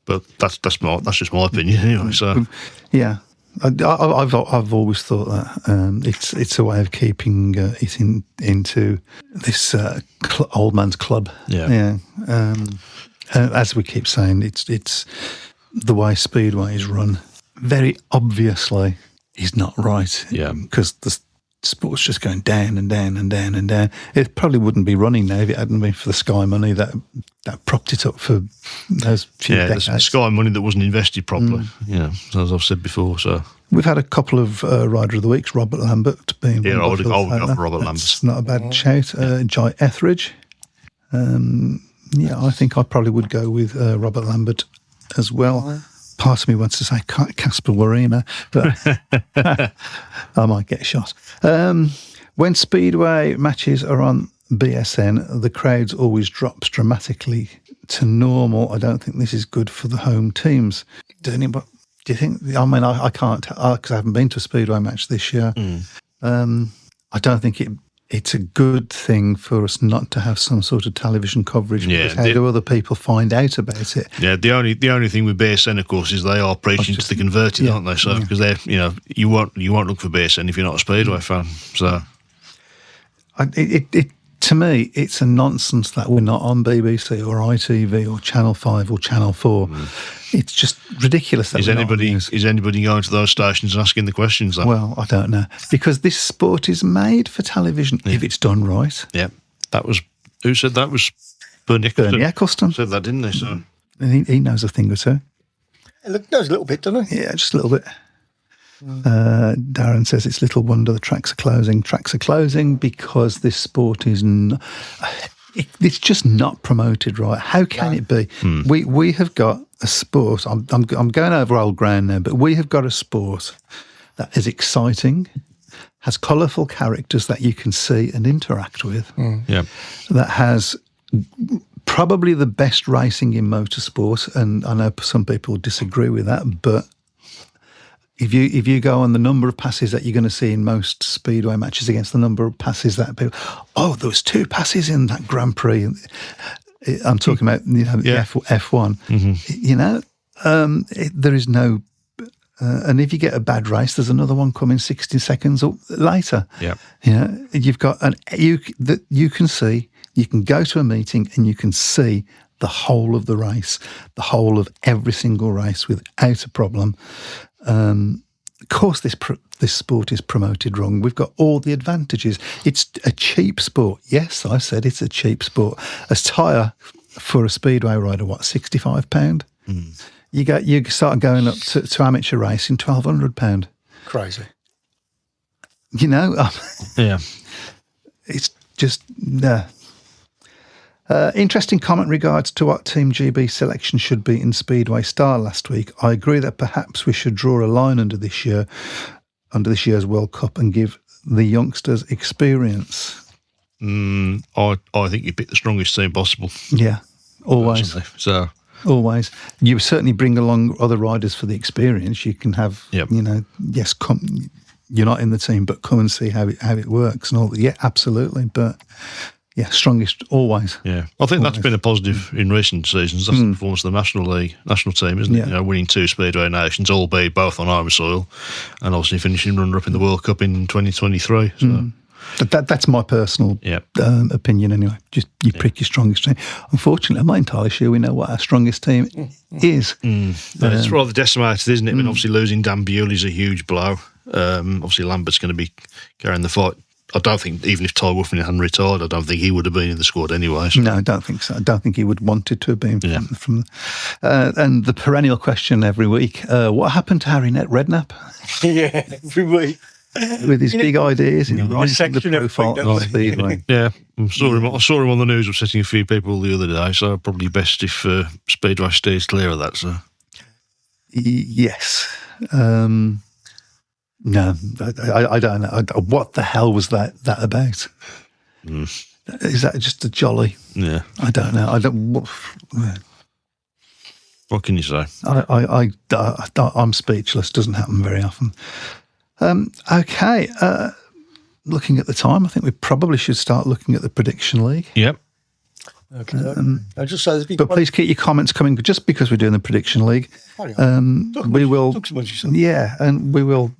but that's just my opinion anyway. So yeah. I've always thought that it's a way of keeping it into this old man's club. Yeah. As we keep saying, it's the way Speedway is run. Very obviously, is not right. Yeah, because the sport's just going down and down and down and down. It probably wouldn't be running now if it hadn't been for the Sky money that propped it up for those few decades. The Sky money that wasn't invested properly. As I've said before. So we've had a couple of Rider of the Weeks. Robert Lambert being I would go for Robert Lambert. That's not a bad shout. Jai Etheridge. I think I probably would go with Robert Lambert as well. Part of me wants to say Casper Warina, but I might get shot. When Speedway matches are on BSN, the crowds always drops dramatically to normal. I don't think this is good for the home teams. Do you think? I mean, I can't tell because I haven't been to a Speedway match this year. I don't think it's a good thing for us not to have some sort of television coverage. Because how do other people find out about it? Yeah, the only thing with BSN, of course, is they are preaching to the converted, aren't they? So because they're you won't look for BSN if you're not a Speedway fan. So to me, it's a nonsense that we're not on BBC or ITV or Channel 5 or Channel 4. It's just ridiculous that is anybody going to those stations and asking the questions, though? Well, I don't know. Because this sport is made for television if it's done right. Yeah. That was... Who said that? Was Bernie Eccleston. Said that, didn't they? So. He knows a thing or two. He knows a little bit, doesn't he? Yeah, just a little bit. Darren says it's little wonder the tracks are closing. Tracks are closing because this sport is... it's just not promoted right. How can it be? We have got a sport. I'm going over old ground now, but we have got a sport that is exciting, has colourful characters that you can see and interact with. That has probably the best racing in motorsport, and I know some people disagree with that, but if you go on the number of passes that you're going to see in most Speedway matches against the number of passes that people, there was 2 passes in that Grand Prix. I'm talking about F1. There is no, and if you get a bad race, there's another one coming 60 seconds later. You've got you can see. You can go to a meeting and you can see the whole of the race, the whole of every single race without a problem. course, this sport is promoted wrong. We've got all the advantages. It's a cheap sport. Yes, I said it's a cheap sport. A tyre for a speedway rider, what, £65? You start going up to amateur racing, £1,200. Crazy. You know, Yeah. it's just interesting comment regards to what Team GB selection should be in Speedway Star last week. I agree that perhaps we should draw a line under this year's World Cup and give the youngsters experience. I think you pick the strongest team possible. Yeah, always. Personally. So Always. You certainly bring along other riders for the experience. You can have, Yep. yes, you're not in the team, but come and see how it works and all that. Yeah, absolutely. But yeah, strongest always. yeah, I think that's Always. been a positive in recent seasons. That's the performance of the national team, isn't it? Yeah. Winning 2 Speedway Nations, albeit both on home soil, and obviously finishing runner-up in the World Cup in 2023. So. That's my personal Yep. opinion anyway. Just you pick your strongest team. Unfortunately, I'm not entirely sure we know what our strongest team is. It's rather decimated, isn't it? I mean, obviously losing Dan Bewley's a huge blow. Obviously Lambert's going to be carrying the fight. I don't think, even if Ty Wolfen hadn't retired, I don't think he would have been in the squad anyway. So. No, I don't think so. I don't think he would wanted to have been Yeah. from and the perennial question every week, what happened to Harry Redknapp Yeah, every week. with his big ideas in rising the section every profile week, of don't we? Speedway? Yeah, I saw him on the news upsetting a few people the other day, so probably best if Speedway stays clear of that. So. Yes. No, I don't know. What the hell was that about? Is that just a jolly? Yeah. I don't know. What can you say? I'm speechless. Doesn't happen very often. Okay. Looking at the time, I think we probably should start looking at the prediction league. Yep. Okay. I just say there's been But please keep your comments coming. Just because we're doing the prediction league, we will. Yeah, and we will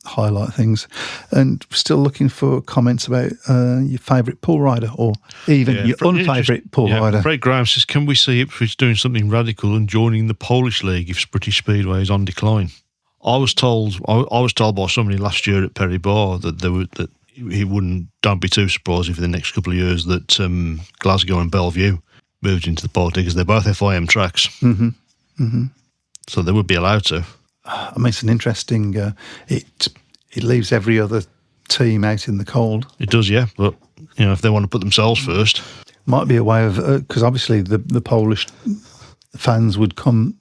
highlight things. And still looking for comments about your favourite pool rider or even your unfavourite pool rider. Fred Graham says, can we see Ipswich doing something radical and joining the Polish league if British Speedway is on decline? I was told by somebody last year at Perry Bar that don't be too surprised if in the next couple of years that Glasgow and Bellevue moved into the party because they're both FIM tracks. So they would be allowed to. I mean, it's an interesting. It leaves every other team out in the cold. It does, yeah. But if they want to put themselves first, might be a way of because obviously the Polish fans would come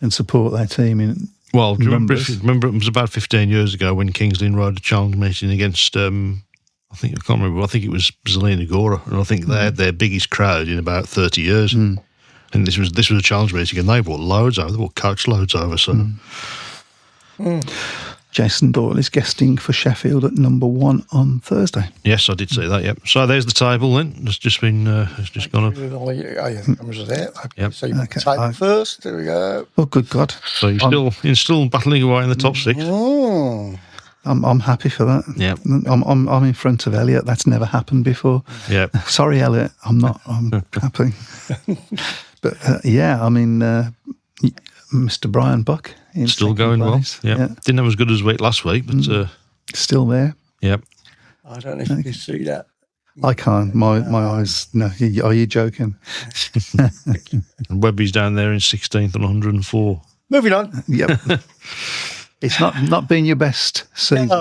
and support their team. Well, do you remember it was about 15 years ago when Kingsley rode a challenge meeting against, I think it was Zelina Gora, and I think they had their biggest crowd in about 30 years. And this was a challenge meeting, and they brought loads over, they brought coach loads over. So, Jason Doyle is guesting for Sheffield at number 1 on Thursday. Yes, I did see that. Yep. So there's the table. Then it's just gone up. Oh, yeah, the cameras are there. Yep. So you put the table first. There we go. Oh, good God! So you're still battling away in the top 6. I'm happy for that. Yeah. I'm in front of Elliot. That's never happened before. Yeah. Sorry, Elliot. I'm happy. But I mean, Mr. Brian Buck is still going place. well. Yeah. Didn't have as good as week last week, but still there. Yep. I don't know if you can see that. I can't. My eyes. No. Are you joking? And Webby's down there in 16th on 104. Moving on. Yep. It's not been your best season. No.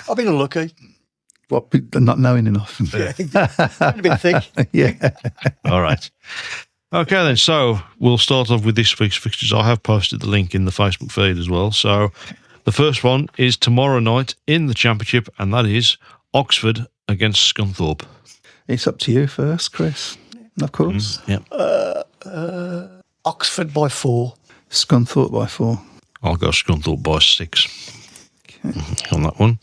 I've been unlucky. What? Not knowing enough. A bit thick. Yeah. All right. Okay, then. So we'll start off with this week's fixtures. I have posted the link in the Facebook feed as well. So the first one is tomorrow night in the Championship, and that is Oxford against Scunthorpe. It's up to you first, Chris. Of course. Yeah. Oxford by 4. Scunthorpe by 4. I'll go Scunthorpe by 6 on that one.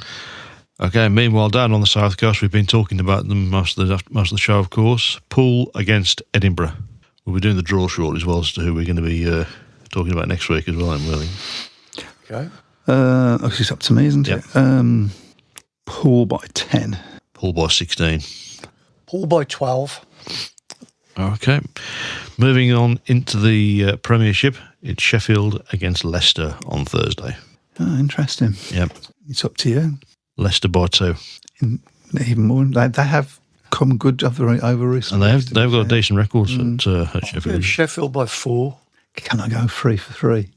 Okay, meanwhile, down on the South Coast, we've been talking about them most of the show, of course. Poole against Edinburgh. We'll be doing the draw shortly as well as to who we're going to be talking about next week as well, I'm willing. Okay. It's up to me, isn't it? Poole by 10. Poole by 16. Poole by 12. Okay. Moving on into the Premiership, it's Sheffield against Leicester on Thursday. Oh, interesting. Yep. It's up to you. Leicester by 2. Even more. They have come good over recent. And they've got a decent record at Sheffield. Sheffield by 4. Can I go 3 for 3?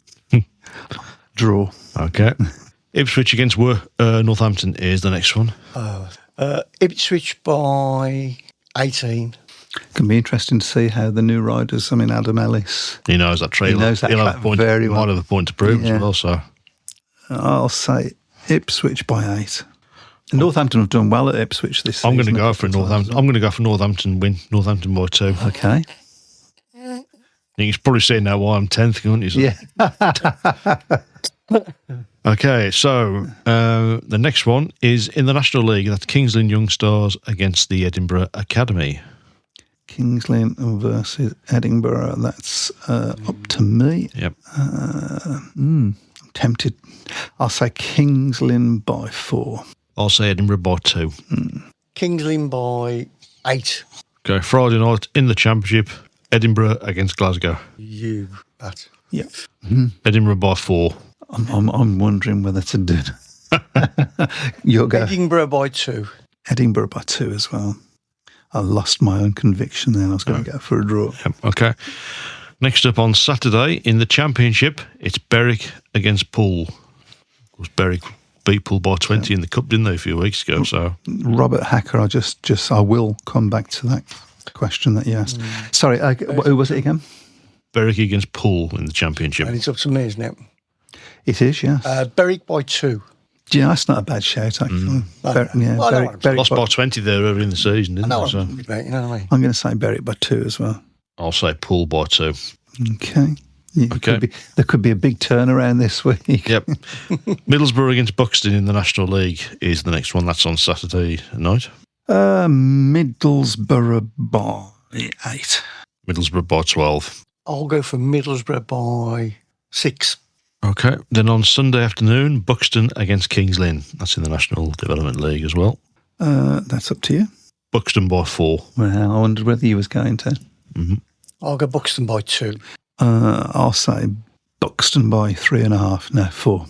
Draw. Okay. Ipswich against Northampton is the next one. Ipswich by 18. Can be interesting to see how the new riders. I mean, Adam Ellis. He knows that trailer. He knows that He'll track have a point, very well. might have a point to prove as well. So I'll say Ipswich by 8. Northampton have done well at Ipswich this season. I'm going to go for Northampton. I'm going to go for Northampton win. Northampton by 2. Okay. You can probably see now why I'm 10th, can't you? Yeah. Okay, so the next one is in the National League. That's Kings Lynn Young Stars against the Edinburgh Academy. Kings Lynn versus Edinburgh. That's up to me. Yep. I'm tempted. I'll say Kings Lynn by 4. I'll say Edinburgh by 2. Kings Lynn by 8. Okay, Friday night in the Championship, Edinburgh against Glasgow. You bet. Yeah. Edinburgh by 4. I'm wondering whether to do You'll go. Edinburgh by 2. Edinburgh by 2 as well. I lost my own conviction then. I was going to go for a draw. Yep, okay. Next up on Saturday in the Championship, it's Berwick against Poole. Of course, Berwick beat Poole by 20 in the Cup, didn't they, a few weeks ago? So Robert Hacker, I will come back to that question that you asked. Sorry, who was it again? Berwick against Poole in the Championship. And it's up to me, isn't it? It is, yes. Berwick by 2. Yeah, that's not a bad shout, actually. Berwick Lost by 20 there early in the season, didn't they? So You know what I mean? I'm going to say Berwick by 2 as well. I'll say Poole by 2. Okay. There could be a big turnaround this week. Yep. Middlesbrough against Buxton in the National League is the next one. That's on Saturday night. Middlesbrough by 8. Middlesbrough by 12. I'll go for Middlesbrough by 6. Okay. Then on Sunday afternoon, Buxton against Kings Lynn. That's in the National Development League as well. That's up to you. Buxton by 4. Well, I wondered whether you was going to. Mm-hmm. I'll go Buxton by 2. I'll say Buxton by 3.5. No, 4.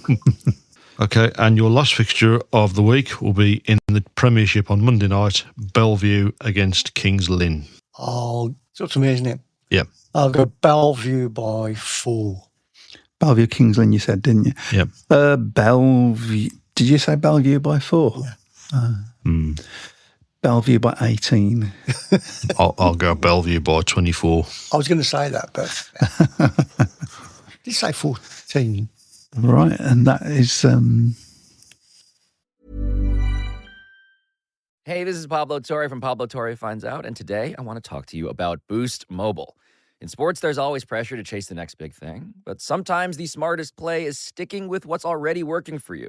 Okay, and your last fixture of the week will be in the Premiership on Monday night, Bellevue against Kings Lynn. It's up to me, isn't it? Yep. I'll go Bellevue by 4. Bellevue, Kings Lynn, you said, didn't you? Yep. Bellevue. Did you say Bellevue by 4? Yeah. Bellevue by 18. I'll go Bellevue by 24. I was going to say that, but did you say 14? Right, and that is... Hey, this is Pablo Torre from Pablo Torre Finds Out, and today I want to talk to you about Boost Mobile. In sports, there's always pressure to chase the next big thing, but sometimes the smartest play is sticking with what's already working for you.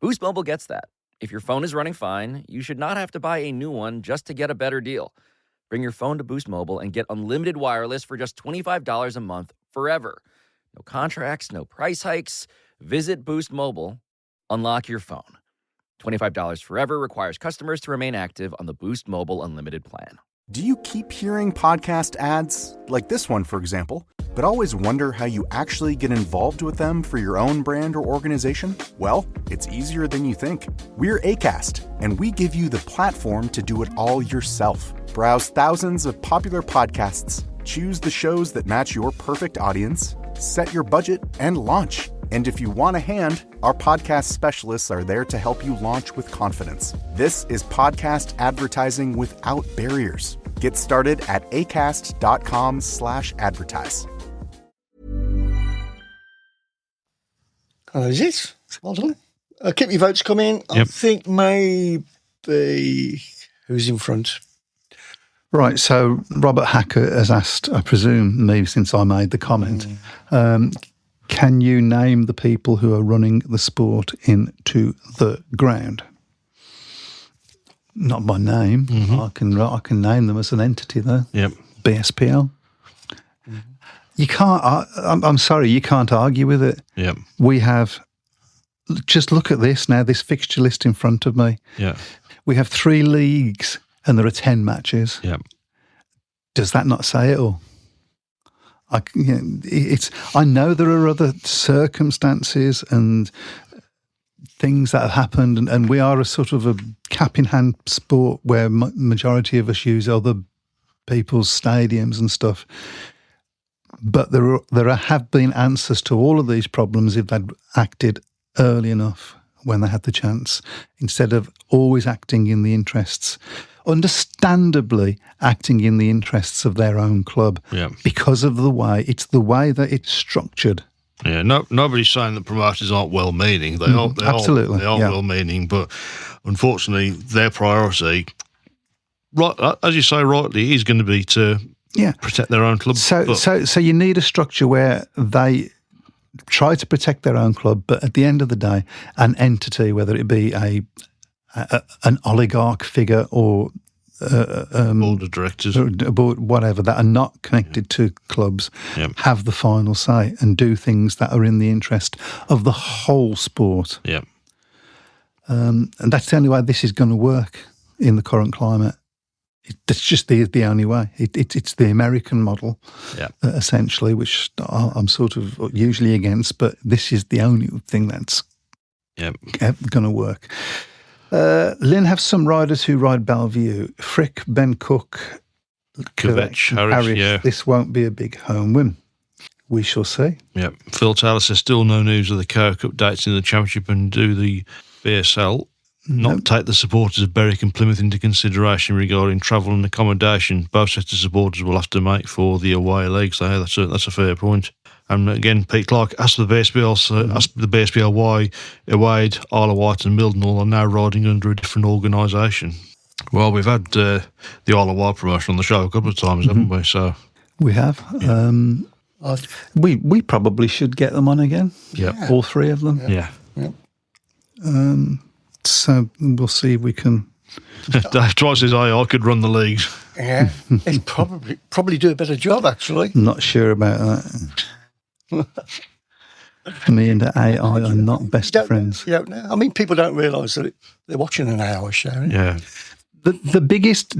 Boost Mobile gets that. If your phone is running fine, you should not have to buy a new one just to get a better deal. Bring your phone to Boost Mobile and get unlimited wireless for just $25 a month forever. No contracts, no price hikes. Visit Boost Mobile. Unlock your phone. $25 forever requires customers to remain active on the Boost Mobile Unlimited plan. Do you keep hearing podcast ads, like this one, for example, but always wonder how you actually get involved with them for your own brand or organization? Well, it's easier than you think. We're Acast, and we give you the platform to do it all yourself. Browse thousands of popular podcasts, choose the shows that match your perfect audience, set your budget, and launch. And if you want a hand, our podcast specialists are there to help you launch with confidence. This is podcast advertising without barriers. Get started at acast.com/advertise. That is it. Well done. Keep your votes coming. I think maybe who's in front? Right, so Robert Hacker has asked, I presume, me since I made the comment, can you name the people who are running the sport into the ground? Not by name. I can name them as an entity, though. Yep. BSPL. You can't. I'm sorry, you can't argue with it. Yep. We have. Just look at this now. This fixture list in front of me. Yeah. We have 3 leagues, and there are 10 matches. Yep. Does that not say it all? I know there are other circumstances and things that have happened, and we are a sort of a cap-in-hand sport where majority of us use other people's stadiums and stuff. But there have been answers to all of these problems if they'd acted early enough when they had the chance, instead of always acting in the interests, understandably acting in the interests of their own club, because of the way that it's structured. Yeah, nobody's saying that promoters aren't well-meaning. They are well-meaning, but unfortunately, their priority, right, as you say rightly, is going to be to protect their own club. So you need a structure where they try to protect their own club, but at the end of the day, an entity, whether it be an oligarch figure or board of directors, whatever, that are not connected to clubs, have the final say and do things that are in the interest of the whole sport. Yeah, and that's the only way this is going to work in the current climate. It's just the only way. It's the American model, essentially, which I'm sort of usually against, but this is the only thing that's going to work. Lynn have some riders who ride Bellevue. Frick, Ben Cook, Kvetch, Harris. This won't be a big home win. We shall see. Yeah. Phil Taylor says still no news of the Cow Cup dates in the Championship and do the BSL not take the supporters of Berwick and Plymouth into consideration regarding travel and accommodation. Both sets of supporters will have to make for the away legs. So that's a fair point. And again, Pete Clark asked the BSPL why Wade, Isle of Wight and Mildenhall are now riding under a different organisation. Well, we've had the Isle of Wight promotion on the show a couple of times, haven't we? So we have. Yeah. We probably should get them on again. Yeah, all three of them. Yeah. So we'll see if we can. Dave Trice says, I could run the leagues. Yeah, he'd probably do a better job, actually. Not sure about that. Me and the AI are not best friends. You don't know. I mean, people don't realise that they're watching an hour show. Yeah. The biggest,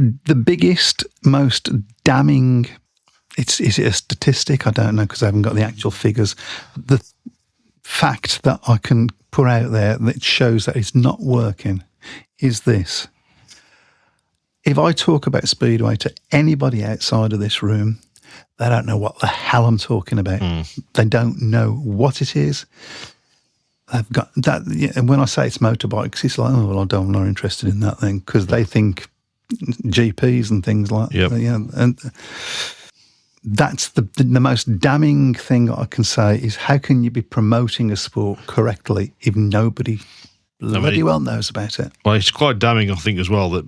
most damning. Is it a statistic? I don't know because I haven't got the actual figures. The fact that I can put out there that shows that it's not working is this. If I talk about Speedway to anybody outside of this room, they don't know what the hell I'm talking about. They don't know what it is. They've got that, and when I say it's motorbikes, it's like, I'm not interested in that thing because they think GPs and things like that. Yeah, and that's the most damning thing I can say is how can you be promoting a sport correctly if nobody bloody well knows about it? Well, it's quite damning, I think, as well that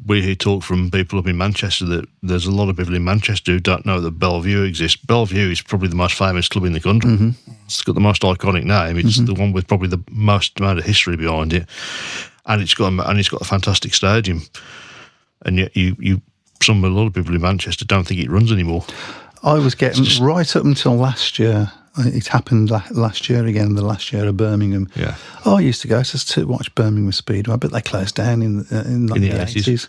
we hear talk from people up in Manchester that there's a lot of people in Manchester who don't know that Bellevue exists. Bellevue is probably the most famous club in the country. It's got the most iconic name. It's the one with probably the most amount of history behind it, and it's got a fantastic stadium. And yet, a lot of people in Manchester don't think it runs anymore. I was getting right up until last year. It happened last year again, the last year of Birmingham. Yeah. I used to go to watch Birmingham Speedway, but they closed down in the 80s.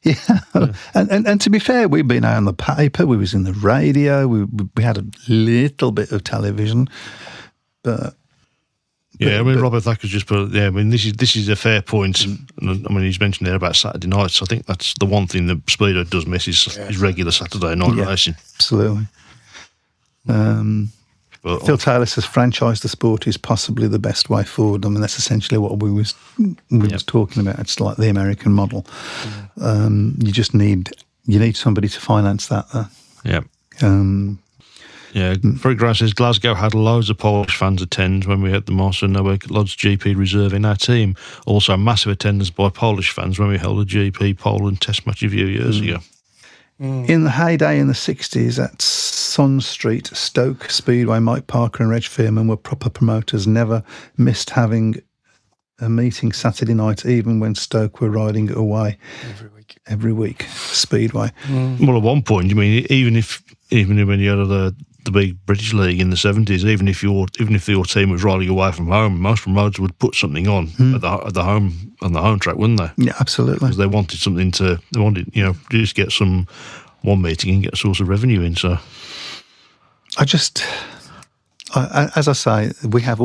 Yeah. And to be fair, we've been out on the paper, we was in the radio, we had a little bit of television, but... Yeah, I mean, Robert Thacker's just put. Yeah, I mean, this is a fair point. I mean, he's mentioned there about Saturday nights. I think that's the one thing that Speedo does miss is regular Saturday night racing. Absolutely. Phil Taylor says franchise the sport is possibly the best way forward. I mean, that's essentially what we was talking about. It's like the American model. You just need somebody to finance that. Yeah. Frank Grant says Glasgow had loads of Polish fans attend when we had the Master Noah Lodz GP reserve in our team. Also, massive attendance by Polish fans when we held a GP Poland test match a few years ago. In the heyday in the 60s at Sun Street, Stoke, Speedway, Mike Parker and Reg Fearman were proper promoters, never missed having a meeting Saturday night, even when Stoke were riding away every week. Speedway. Well, at one point, I mean, even when you had the big British League in the 70s, even if your team was riding away from home, most promoters would put something on at the home track, wouldn't they? Yeah, absolutely. Because they wanted something just get some one meeting and get a source of revenue in. So as I say, we have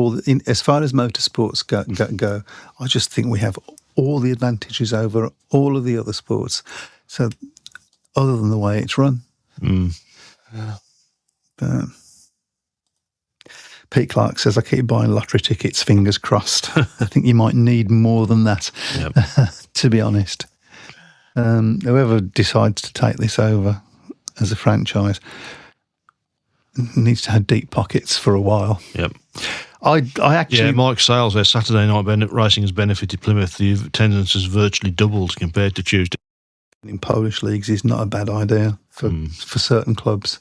as far as motorsports go, I just think we have all the advantages over all of the other sports. So, other than the way it's run. Pete Clark says, I keep buying lottery tickets, fingers crossed. I think you might need more than that, to be honest. Whoever decides to take this over as a franchise needs to have deep pockets for a while. Yep. I actually... Mike Sales, their Saturday night racing has benefited Plymouth. The attendance has virtually doubled compared to Tuesday. In Polish leagues is not a bad idea for certain clubs.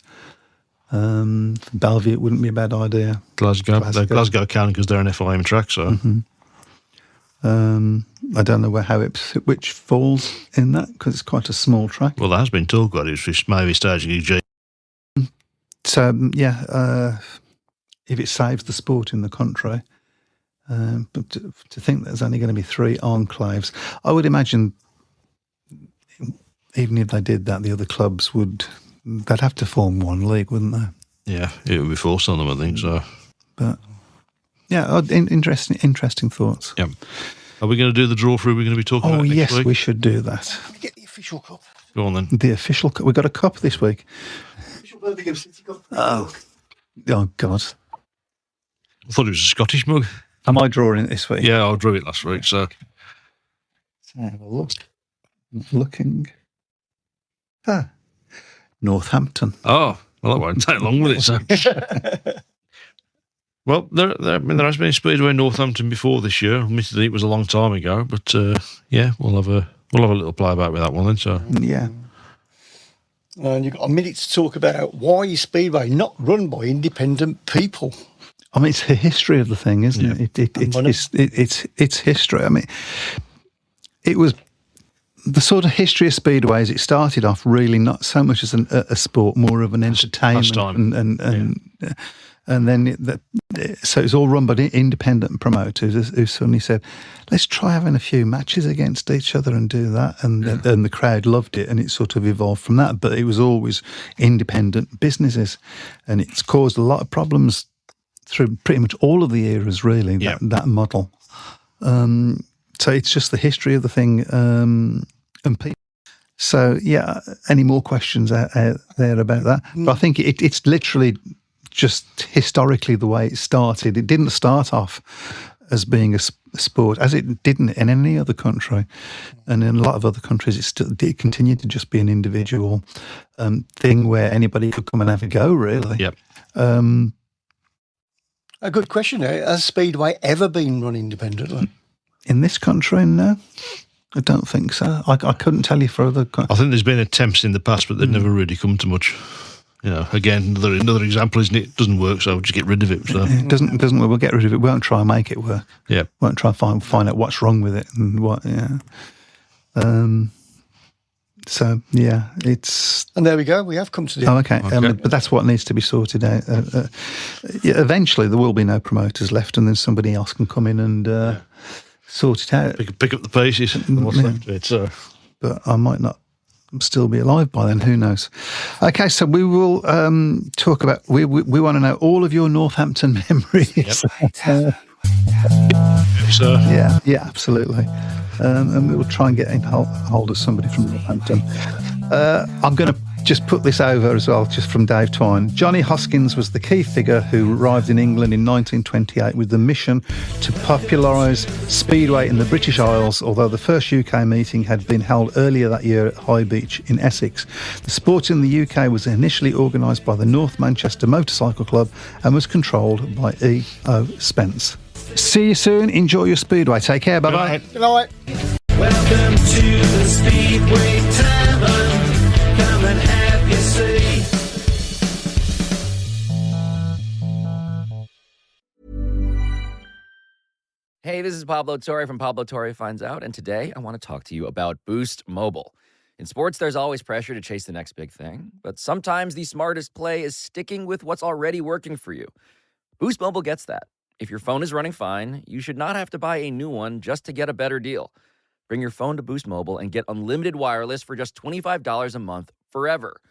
Bellevue, it wouldn't be a bad idea. Glasgow can because they're an FIM track, so... I don't know how which falls in that because it's quite a small track. Well, there has been talk about it. It's maybe staging EG. So, if it saves the sport in the country, but to think there's only going to be 3 enclaves, I would imagine even if they did that, the other clubs they'd have to form one league, wouldn't they? Yeah, it would be forced on them, I think, so. But, interesting thoughts. Yeah. Are we going to do the draw through we're going to be talking about next week? We should do that. Get the official cup. Go on then. The official cup. We've got a cup this week. Official Birmingham City Cup. Oh, God. I thought it was a Scottish mug. Am I drawing it this week? Yeah, I drew it last week, so. Let's have a look. Looking. Northampton. Oh, well, that won't take long, will it, so? Well, there has been a Speedway in Northampton before this year. Admittedly, it was a long time ago, but we'll have a little play about with that one then. So yeah. And you've got a minute to talk about why is Speedway not run by independent people? I mean, it's the history of the thing, isn't it? It's history. I mean, it was the sort of history of Speedway as it started off really not so much as a sport, more of an entertainment and then so it's all run by independent promoters who suddenly said, let's try having a few matches against each other and do that. And the crowd loved it, and it sort of evolved from that. But it was always independent businesses, and it's caused a lot of problems through pretty much all of the eras, really, that model. So it's just the history of the thing and people. So, any more questions out there about that? But I think it's literally just historically the way it started. It didn't start off as being a sport, as it didn't in any other country. And in a lot of other countries, it continued to just be an individual thing where anybody could come and have a go, really. Yep. A good question. Has Speedway ever been run independently? In this country, no. I don't think so. I couldn't tell you for other countries. I think there's been attempts in the past, but they've never really come to much. Again, another example, isn't it? It doesn't work, so we'll just get rid of it. So. It doesn't work. We'll get rid of it. We won't try and make it work. Yeah. We won't try and find out what's wrong with it and what, So, it's... And there we go. We have come to the end. Okay. But that's what needs to be sorted out. Eventually, there will be no promoters left, and then somebody else can come in and sort it out. Pick up the pieces. What's left of it, so. But I might not still be alive by then, who knows. Okay, so we will talk about, we want to know all of your Northampton memories. Yep. Yeah, absolutely. And we will try and get in hold of somebody from Northampton. I'm going to just put this over as well, just from Dave Twine. Johnny Hoskins was the key figure who arrived in England in 1928 with the mission to popularise Speedway in the British Isles, although the first UK meeting had been held earlier that year at High Beach in Essex. The sport in the UK was initially organised by the North Manchester Motorcycle Club and was controlled by E.O. Spence. See you soon. Enjoy your Speedway. Take care. Bye-bye. Good night. Welcome to the Speedway Tavern. Come and have your say. Hey, this is Pablo Torre from Pablo Torre Finds Out, and today I want to talk to you about Boost Mobile. In sports, there's always pressure to chase the next big thing, but sometimes the smartest play is sticking with what's already working for you. Boost Mobile gets that. If your phone is running fine, you should not have to buy a new one just to get a better deal. Bring your phone to Boost Mobile and get unlimited wireless for just $25 a month forever.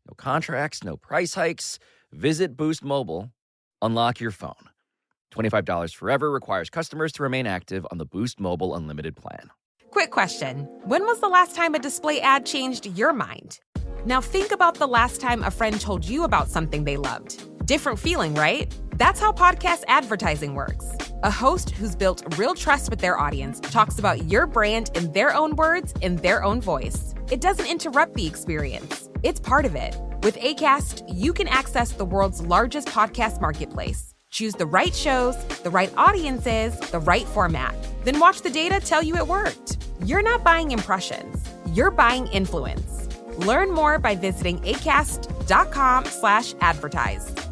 No contracts, no price hikes. Visit Boost Mobile. Unlock your phone. $25 forever requires customers to remain active on the Boost Mobile Unlimited plan. Quick question. When was the last time a display ad changed your mind? Now think about the last time a friend told you about something they loved. Different feeling, right? That's how podcast advertising works. A host who's built real trust with their audience talks about your brand in their own words, in their own voice. It doesn't interrupt the experience. It's part of it. With Acast, you can access the world's largest podcast marketplace. Choose the right shows, the right audiences, the right format. Then watch the data tell you it worked. You're not buying impressions. You're buying influence. Learn more by visiting acast.com/advertise.